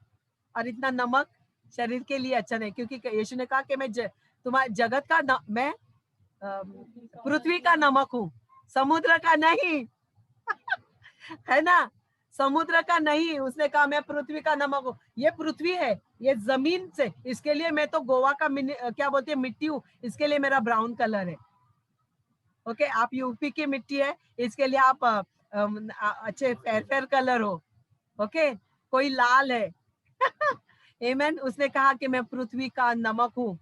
और इतना नमक शरीर के लिए अच्छा नहीं, क्योंकि यीशु ने कहा कि मैं तुम्हारे जगत का मैं पृथ्वी का नमक हूँ, समुद्र का नहीं। है ना, समुद्र का नहीं, उसने कहा मैं पृथ्वी का नमक हूँ। ये पृथ्वी है, ये जमीन से, इसके लिए मैं तो गोवा का क्या बोलते हैं मिट्टी हूँ, इसके लिए मेरा ब्राउन कलर है। ओके, आप यूपी की मिट्टी है, इसके लिए आप अच्छे फेयर कलर हो। ओके, कोई लाल है। आमेन। उसने कहा कि मैं पृथ्वी का नमक हूँ,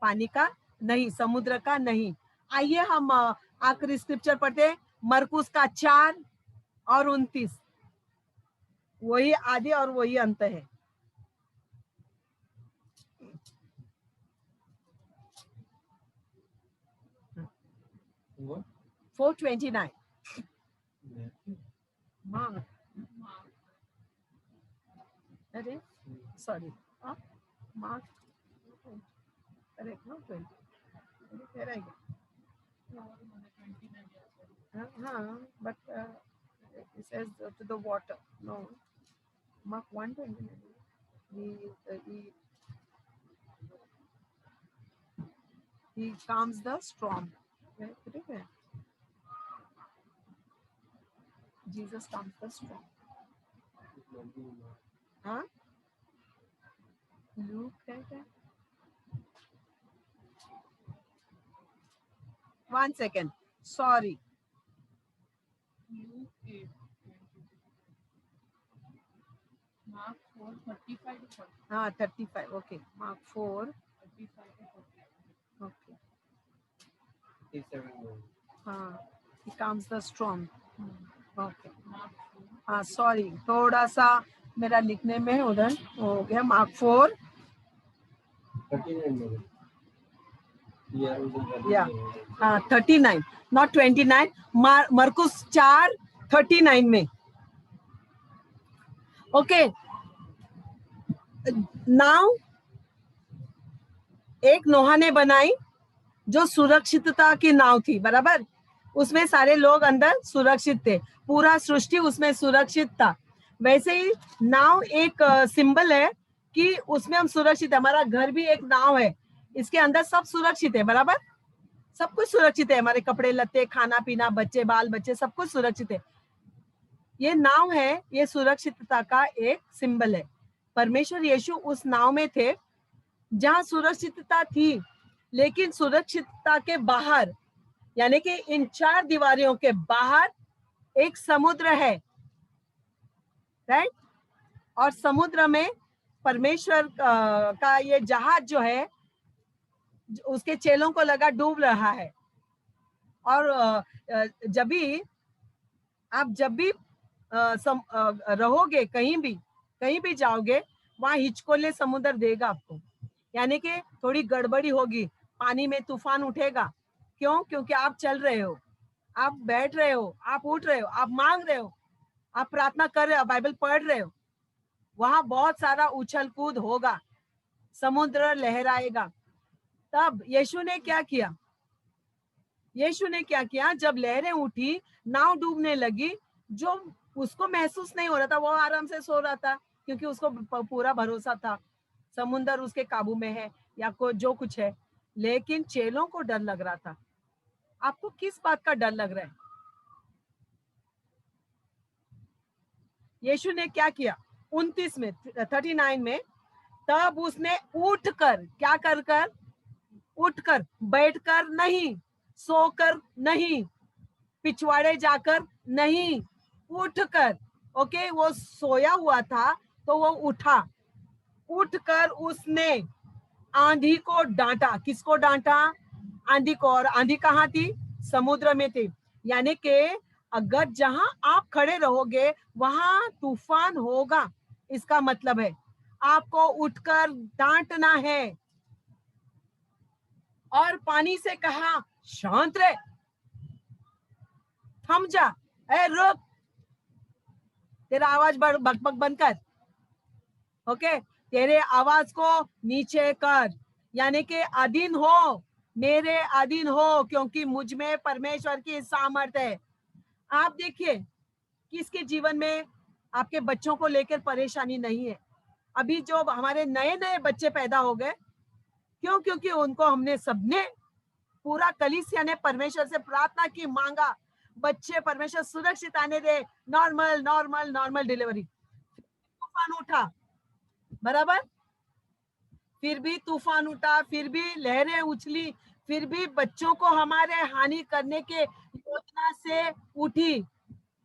पानी का नहीं, समुद्र का नहीं। आइए हम आखिरी स्क्रिप्चर पढ़ते हैं, मरकुस का 4:29। वही आदि और वही अंत है। What? 4:29. Mark. अरे सॉरी, मार्क करेक्ट, नो 20, कह रहा है। हाँ, but it says to the water. No, Mark 1:29. He calms the storm. ठीक है, Jesus calms the storm. हाँ, Luke है क्या? 1 second, sorry. Mark 4:35. हाँ, 35. Okay, Mark 4:35. Okay. हाँ, he calms the storm. Okay. हाँ, सॉरी, थोड़ा सा मेरा लिखने में उधर हो गया। Mark 4. Yeah, 39, not 29. मरकुस 4:39 में। ओके, नाव एक नोहा ने बनाई जो सुरक्षितता की नाव थी, बराबर। उसमें सारे लोग अंदर सुरक्षित थे, पूरा सृष्टि उसमें सुरक्षित था। वैसे ही नाव एक सिंबल है कि उसमें हम सुरक्षित है। हमारा घर भी एक नाव है, इसके अंदर सब सुरक्षित है, बराबर। सब कुछ सुरक्षित है, हमारे कपड़े लत्ते, खाना पीना, बच्चे बाल बच्चे, सब कुछ सुरक्षित है। ये नाव है, ये सुरक्षितता का एक सिंबल है। परमेश्वर यीशु उस नाव में थे जहां सुरक्षितता थी, लेकिन सुरक्षितता के बाहर, यानी कि इन 4 दीवारों के बाहर एक समुद्र है, राइट। और समुद्र में परमेश्वर का ये जहाज जो है, उसके चेलों को लगा डूब रहा है। और जब भी आप रहोगे, कहीं भी जाओगे, वहां हिचकोले समुद्र देगा आपको, यानी कि थोड़ी गड़बड़ी होगी, पानी में तूफान उठेगा। क्यों? क्योंकि आप चल रहे हो, आप बैठ रहे हो, आप उठ रहे हो, आप मांग रहे हो, आप प्रार्थना कर रहे हो, बाइबल पढ़ रहे हो। वहां बहुत सारा उछल कूद होगा, समुद्र लहराएगा। तब यीशु ने क्या किया? जब लहरें उठी, नाव डूबने लगी, जो उसको महसूस नहीं हो रहा था, वो आराम से सो रहा था, क्योंकि उसको पूरा भरोसा था समुद्र उसके काबू में है, या जो कुछ है। लेकिन चेलों को डर लग रहा था। आपको किस बात का डर लग रहा है? यीशु ने क्या किया? 29 में, 39 में, तब उसने उठकर, क्या कर उठकर, बैठकर नहीं, सोकर नहीं, पिछवाड़े जाकर नहीं, उठकर। ओके, वो सोया हुआ था तो वो उठकर उसने आंधी को डांटा। किसको डांटा? आंधी को। और आंधी कहाँ थी? समुद्र में थी। यानी कि अगर जहां आप खड़े रहोगे वहां तूफान होगा, इसका मतलब है आपको उठकर डांटना है। और पानी से कहा, शांत रहे, थम जा, ए रुक, तेरा आवाज बकबक बंद कर। ओके, तेरे आवाज को नीचे कर, यानी कि अधीन हो, मेरे अधीन हो, क्योंकि मुझ में परमेश्वर की सामर्थ है। आप देखिए किसके जीवन में आपके बच्चों को लेकर परेशानी नहीं है। अभी जो हमारे नए नए बच्चे पैदा हो गए, क्यों? क्योंकि उनको हमने सबने, पूरा कलीसिया ने परमेश्वर से प्रार्थना की, मांगा, बच्चे परमेश्वर सुरक्षित आने दे, नॉर्मल नॉर्मल नॉर्मल डिलीवरी। तूफान उठा, बराबर, फिर भी तूफान उठा, फिर भी लहरें उछली, फिर भी बच्चों को हमारे हानि करने के योजना से उठी।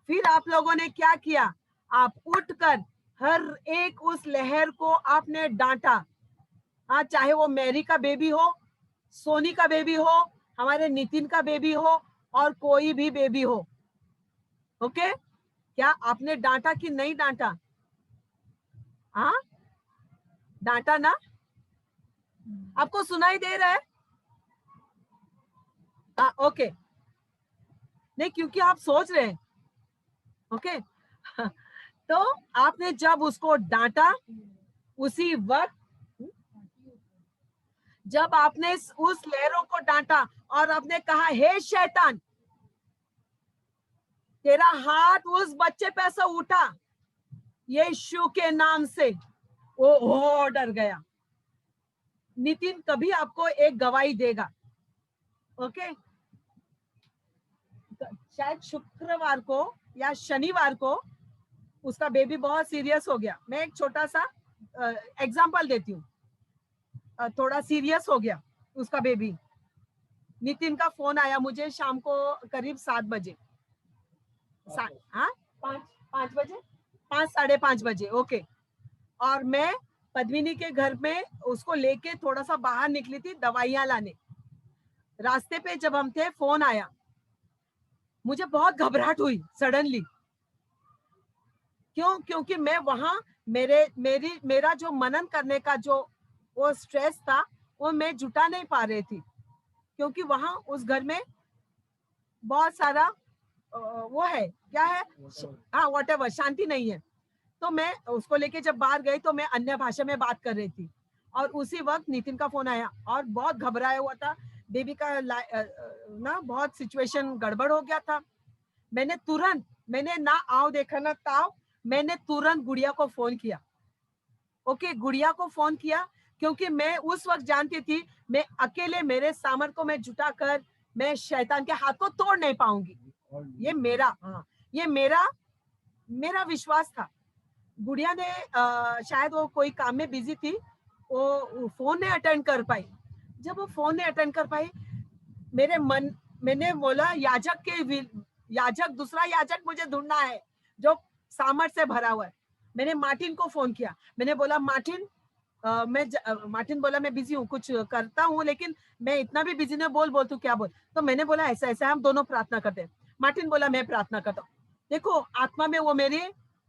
फिर आप लोगों ने क्या किया? आप उठकर हर एक उस लहर को आपने डांटा। हाँ, चाहे वो मैरी का बेबी हो, सोनी का बेबी हो, हमारे नितिन का बेबी हो, और कोई भी बेबी हो। ओके, क्या आपने डांटा कि नहीं डांटा? हाँ, डांटा ना? आपको सुनाई दे रहा है? हाँ, ओके, नहीं, क्योंकि आप सोच रहे हैं। ओके तो आपने जब उसको डांटा, उसी वक्त जब आपने उस लहरों को डांटा और आपने कहा, हे शैतान, तेरा हाथ उस बच्चे पे ऐसा उठा, यीशु के नाम से, वो डर गया। नितिन कभी आपको एक गवाही देगा। ओके, शायद शुक्रवार को या शनिवार को उसका बेबी बहुत सीरियस हो गया। मैं एक छोटा सा एग्जांपल देती हूँ। थोड़ा सीरियस हो गया उसका बेबी। नितिन का फोन आया मुझे शाम को करीब 7 बजे, हाँ, 5 बजे, 5, 5:30 बजे। ओके, और मैं पद्मिनी के घर में उसको लेके थोड़ा सा बाहर निकली थी दवाइयां लाने। रास्ते पे जब हम थे, फोन आया। मुझे बहुत घबराहट हुई सडनली। क्यों? क्योंकि मैं वहां, मेरा जो मनन करने का जो वो स्ट्रेस था, वो मैं जुटा नहीं पा रही थी, क्योंकि वहां उस घर में बहुत सारा वो है, क्या है, हाँ, व्हाटएवर, शांति नहीं है। तो मैं उसको लेके जब बाहर गई तो मैं अन्य भाषा में बात कर रही थी, और उसी वक्त नितिन का फोन आया और बहुत घबराया हुआ था। बेबी का ना बहुत सिचुएशन गड़बड़ हो गया था। मैंने ना आओ देखा ना ताओ, मैंने तुरंत गुड़िया को फोन किया। ओके, गुड़िया को फोन किया, क्योंकि मैं उस वक्त जानती थी मैं अकेले मेरे सामर्थ्य को मैं जुटा कर मैं शैतान के हाथ को तोड़ नहीं पाऊंगी। ये मेरा, हाँ, ये मेरा विश्वास था। गुड़िया ने शायद वो कोई काम में बिजी थी, वो फोन नहीं अटेंड कर पाई। जब वो फोन नहीं अटेंड कर पाई, मैंने बोला, याजक, दूसरा याजक मुझे ढूंढना है जो सामर्थ्य से भरा हुआ है। मैंने मार्टिन को फोन किया। मैंने बोला, मार्टिन, मार्टिन बोला, मैं बिजी हूँ, कुछ करता हूँ, लेकिन मैं इतना भी बिजी नहीं, बोल तू क्या बोल। तो मैंने बोला, ऐसा ऐसा हम दोनों प्रार्थना करते हैं। मार्टिन बोला, मैं प्रार्थना करता हूँ। देखो, आत्मा में वो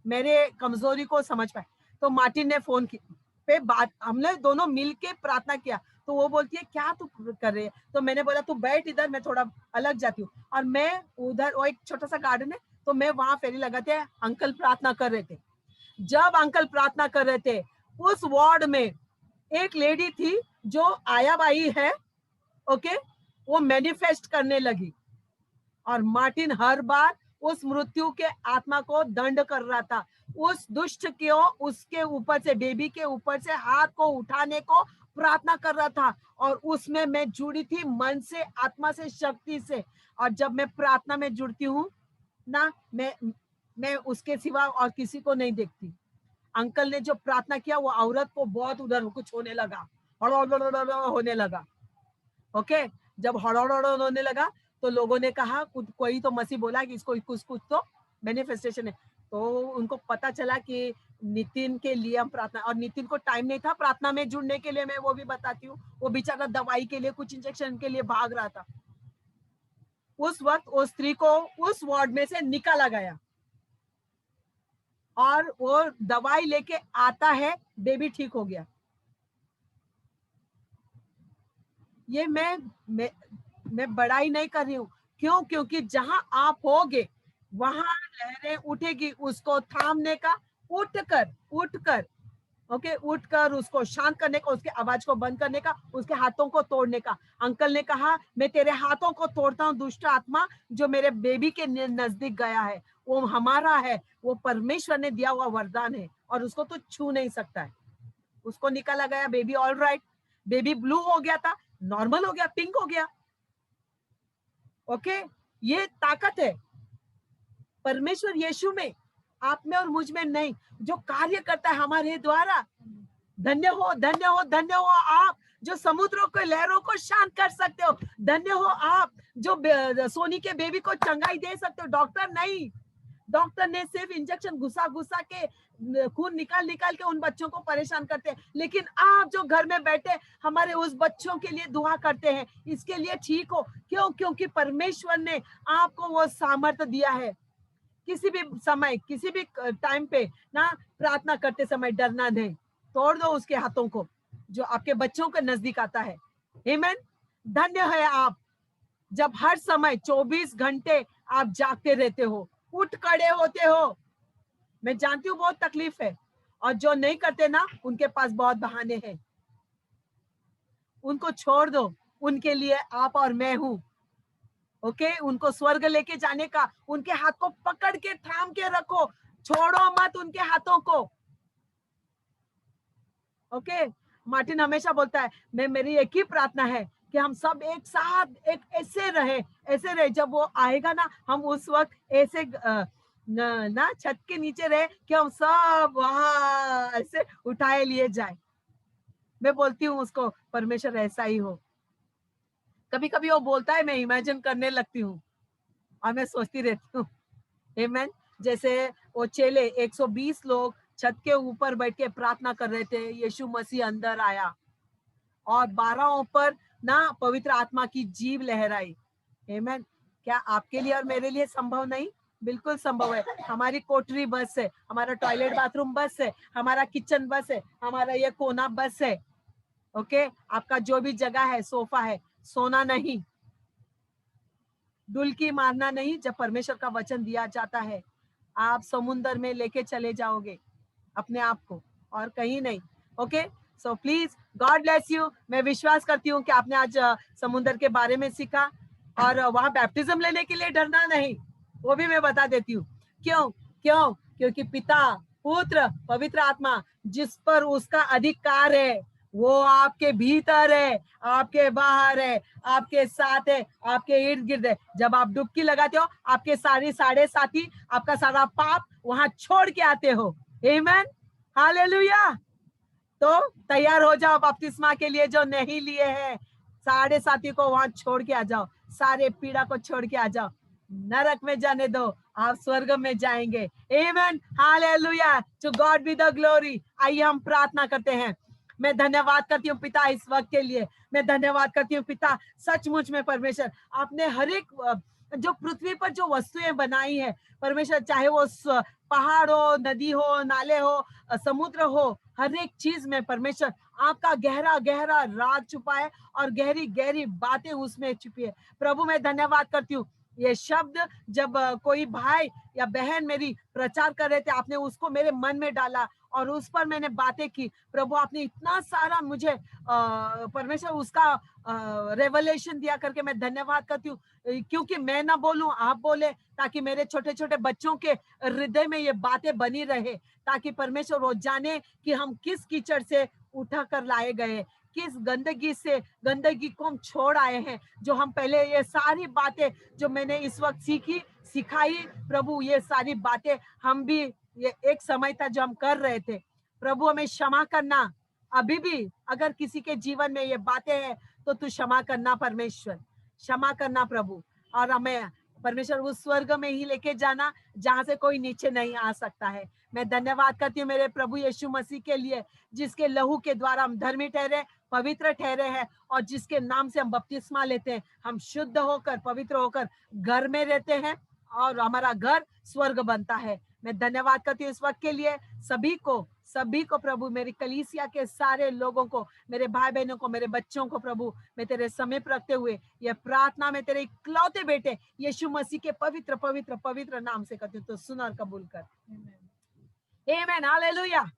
मेरे कमजोरी को समझ पाए। तो मार्टिन ने फोन की पे बात, हमने दोनों मिलके प्रार्थना किया। तो वो बोलती है, क्या तू कर रही है? तो मैंने बोला, तू बैठ इधर, मैं थोड़ा अलग जाती हूँ। और मैं उधर, वो एक छोटा सा गार्डन है, तो मैं वहां फेरी लगाते हैं। अंकल प्रार्थना कर रहे थे। जब अंकल प्रार्थना कर रहे थे, उस वार्ड में एक लेडी थी जो आया बाई है। ओके, वो मैनिफेस्ट करने लगी, और मार्टिन हर बार उस मृत्यु के आत्मा को दंड कर रहा था। उस दुष्ट को उसके ऊपर से, बेबी के ऊपर से हाथ को उठाने को प्रार्थना कर रहा था, और उसमें मैं जुड़ी थी मन से, आत्मा से, शक्ति से। और जब मैं प्रार्थना में जुड़ती हूँ ना, मैं उसके सिवा और किसी को नहीं देखती। अंकल ने जो प्रार्थना किया, वो औरत को बहुत उधर कुछ होने लगा, होने लगा। ओके, जब हड़ौड़ होने लगा, तो लोगों ने कहा, कोई तो मसीह बोला कि इसको कुछ तो मैनिफेस्टेशन है। तो उनको पता चला कि नितिन के लिए हम प्रार्थना, और नितिन को टाइम नहीं था प्रार्थना में जुड़ने के लिए। मैं वो भी बताती हूँ, वो बेचारा दवाई के लिए, कुछ इंजेक्शन के लिए भाग रहा था। उस वक्त उस स्त्री को उस वार्ड में से निकाला गया, और वो दवाई लेके आता है, बेबी ठीक हो गया। ये मैं बड़ाई नहीं कर रही हूँ। क्यों? क्योंकि जहां आप होगे वहां लहरें उठेगी, उसको थामने का, उठकर ओके, उठकर उसको शांत करने का, उसके आवाज को बंद करने का, उसके हाथों को तोड़ने का। अंकल ने कहा, मैं तेरे हाथों को तोड़ता हूँ दुष्ट आत्मा जो मेरे बेबी के नजदीक गया है। वो हमारा है, वो परमेश्वर ने दिया हुआ वरदान है और उसको तो छू नहीं सकता है। उसको निकाला गया, baby all right, baby blue हो गया था, नॉर्मल हो गया, पिंक हो गया। ओके, ये ताकत है परमेश्वर यीशु में, आप में और मुझ में नहीं, जो कार्य करता है हमारे द्वारा। धन्य हो, धन्य हो, धन्य हो आप जो समुद्रों के लहरों को शांत कर सकते हो। धन्य हो आप जो सोनी के बेबी को चंगाई दे सकते हो। डॉक्टर नहीं, डॉक्टर ने सिर्फ इंजेक्शन घुसा घुसा के खून निकाल निकाल के उन बच्चों को परेशान करते हैं, लेकिन आप जो घर में बैठे हमारे उस बच्चों के लिए दुआ करते हैं, इसके लिए ठीक हो। क्यों? क्योंकि परमेश्वर ने आपको वो सामर्थ्य दिया है। किसी भी समय, किसी भी टाइम पे ना, प्रार्थना करते समय डरना नहीं। तोड़ दो उसके हाथों को जो आपके बच्चों के नजदीक आता है। आमीन। धन्य है आप जब हर समय 24 घंटे आप जागते रहते हो, उठ खड़े होते हो। मैं जानती हूँ बहुत तकलीफ है, और जो नहीं करते ना उनके पास बहुत बहाने हैं। उनको छोड़ दो, उनके लिए आप और मैं हूं। ओके, उनको स्वर्ग लेके जाने का, उनके हाथ को पकड़ के थाम के रखो, छोड़ो मत उनके हाथों को। ओके, मार्टिन हमेशा बोलता है, मेरी एक ही प्रार्थना है कि हम सब एक साथ एक ऐसे रहे, जब वो आएगा ना, हम उस वक्त ऐसे ना छत के नीचे रहे कि हम सब वहां ऐसे उठाए लिए जाए। मैं बोलती हूँ उसको, परमेश्वर ऐसा ही हो। कभी कभी वो बोलता है, मैं इमेजिन करने लगती हूँ और मैं सोचती रहती हूँ। आमीन। जैसे वो चेले 120 लोग छत के ऊपर बैठ के प्रार्थना कर रहे थे, यीशु मसीह अंदर आया और 12 पर ना पवित्र आत्मा की जीभ लहराई। आमीन। क्या आपके लिए और मेरे लिए संभव नहीं? बिल्कुल संभव है। हमारी कोठरी बस है, हमारा टॉयलेट बाथरूम बस है, हमारा किचन बस है, हमारा ये कोना बस है। ओके, आपका जो भी जगह है, सोफा है, सोना नहीं, डुलकी मारना नहीं। जब परमेश्वर का वचन दिया जाता है, आप समुंदर में लेके चले जाओगे अपने आप को, और कहीं नहीं। Okay, so please, God bless you. मैं विश्वास करती हूँ कि आपने आज समुंदर के बारे में सीखा, और वहां बैप्टिज्म लेने के लिए डरना नहीं, वो भी मैं बता देती हूँ। क्यों? क्यों? क्योंकि पिता, पुत्र, पवित्र आत्मा, जिस पर उसका अधिकार है, वो आपके भीतर है, आपके बाहर है, आपके साथ है, आपके इर्द गिर्द है। जब आप डुबकी लगाते हो, आपके साढ़े साथी, आपका सारा पाप वहां छोड़ के आते हो। आमीन, हालेलुया। तो तैयार हो जाओ बपतिस्मा के लिए, जो नहीं लिए हैं, साढ़े साथी को वहां छोड़ के आ जाओ, सारे पीड़ा को छोड़ के आ जाओ। नरक में जाने दो, आप स्वर्ग में जाएंगे। आमीन, हालेलुया। To God be the glory. आइए हम प्रार्थना करते हैं। मैं धन्यवाद करती हूँ पिता इस वक्त के लिए। मैं धन्यवाद करती हूँ पिता, सचमुच में परमेश्वर, आपने हर एक जो पृथ्वी पर जो वस्तुएं बनाई है परमेश्वर, चाहे वो पहाड़ हो, नदी हो, नाले हो, समुद्र हो, हर एक चीज में परमेश्वर आपका गहरा गहरा राज छुपा है और गहरी गहरी बातें उसमें छुपी है। प्रभु मैं धन्यवाद करती हूँ, ये शब्द जब कोई भाई या बहन मेरी प्रचार कर रहे थे, आपने उसको मेरे मन में डाला और उस पर मैंने बातें की। प्रभु आपने इतना सारा मुझे परमेश्वर उसका रेवलेशन दिया करके मैं धन्यवाद करती हूँ। क्योंकि मैं ना बोलूं, आप बोले, ताकि मेरे छोटे छोटे बच्चों के हृदय में ये बातें बनी रहे, ताकि परमेश्वर वो जाने कि हम किस कीचड़ से उठा कर लाए गए, किस गंदगी को हम छोड़ आए हैं। जो हम पहले ये सारी बातें जो मैंने इस वक्त सीखी, सिखाई, प्रभु ये सारी बातें हम भी, ये एक समय था जो हम कर रहे थे। प्रभु हमें क्षमा करना। अभी भी अगर किसी के जीवन में ये बातें हैं तो तू क्षमा करना परमेश्वर, क्षमा करना प्रभु। और हमें परमेश्वर उस स्वर्ग में ही लेके जाना जहां से कोई नीचे नहीं आ सकता है। मैं धन्यवाद करती हूँ मेरे प्रभु यीशु मसीह के लिए, जिसके लहू के द्वारा हम धर्मी ठहरे, पवित्र ठहरे हैं, और जिसके नाम से हम बपतिस्मा लेते हैं। हम शुद्ध होकर, पवित्र होकर घर में रहते हैं और हमारा घर स्वर्ग बनता है। मैं धन्यवाद करती हूँ इस वक्त के लिए सभी को प्रभु, मेरी कलीसिया के सारे लोगों को, मेरे भाई बहनों को, मेरे बच्चों को प्रभु, मैं तेरे समीप रखते हुए यह प्रार्थना में तेरे इकलौते बेटे यीशु मसीह के पवित्र पवित्र पवित्र नाम से करती हूँ, तो सुन और कबूल कर। आमीन, हालेलुया।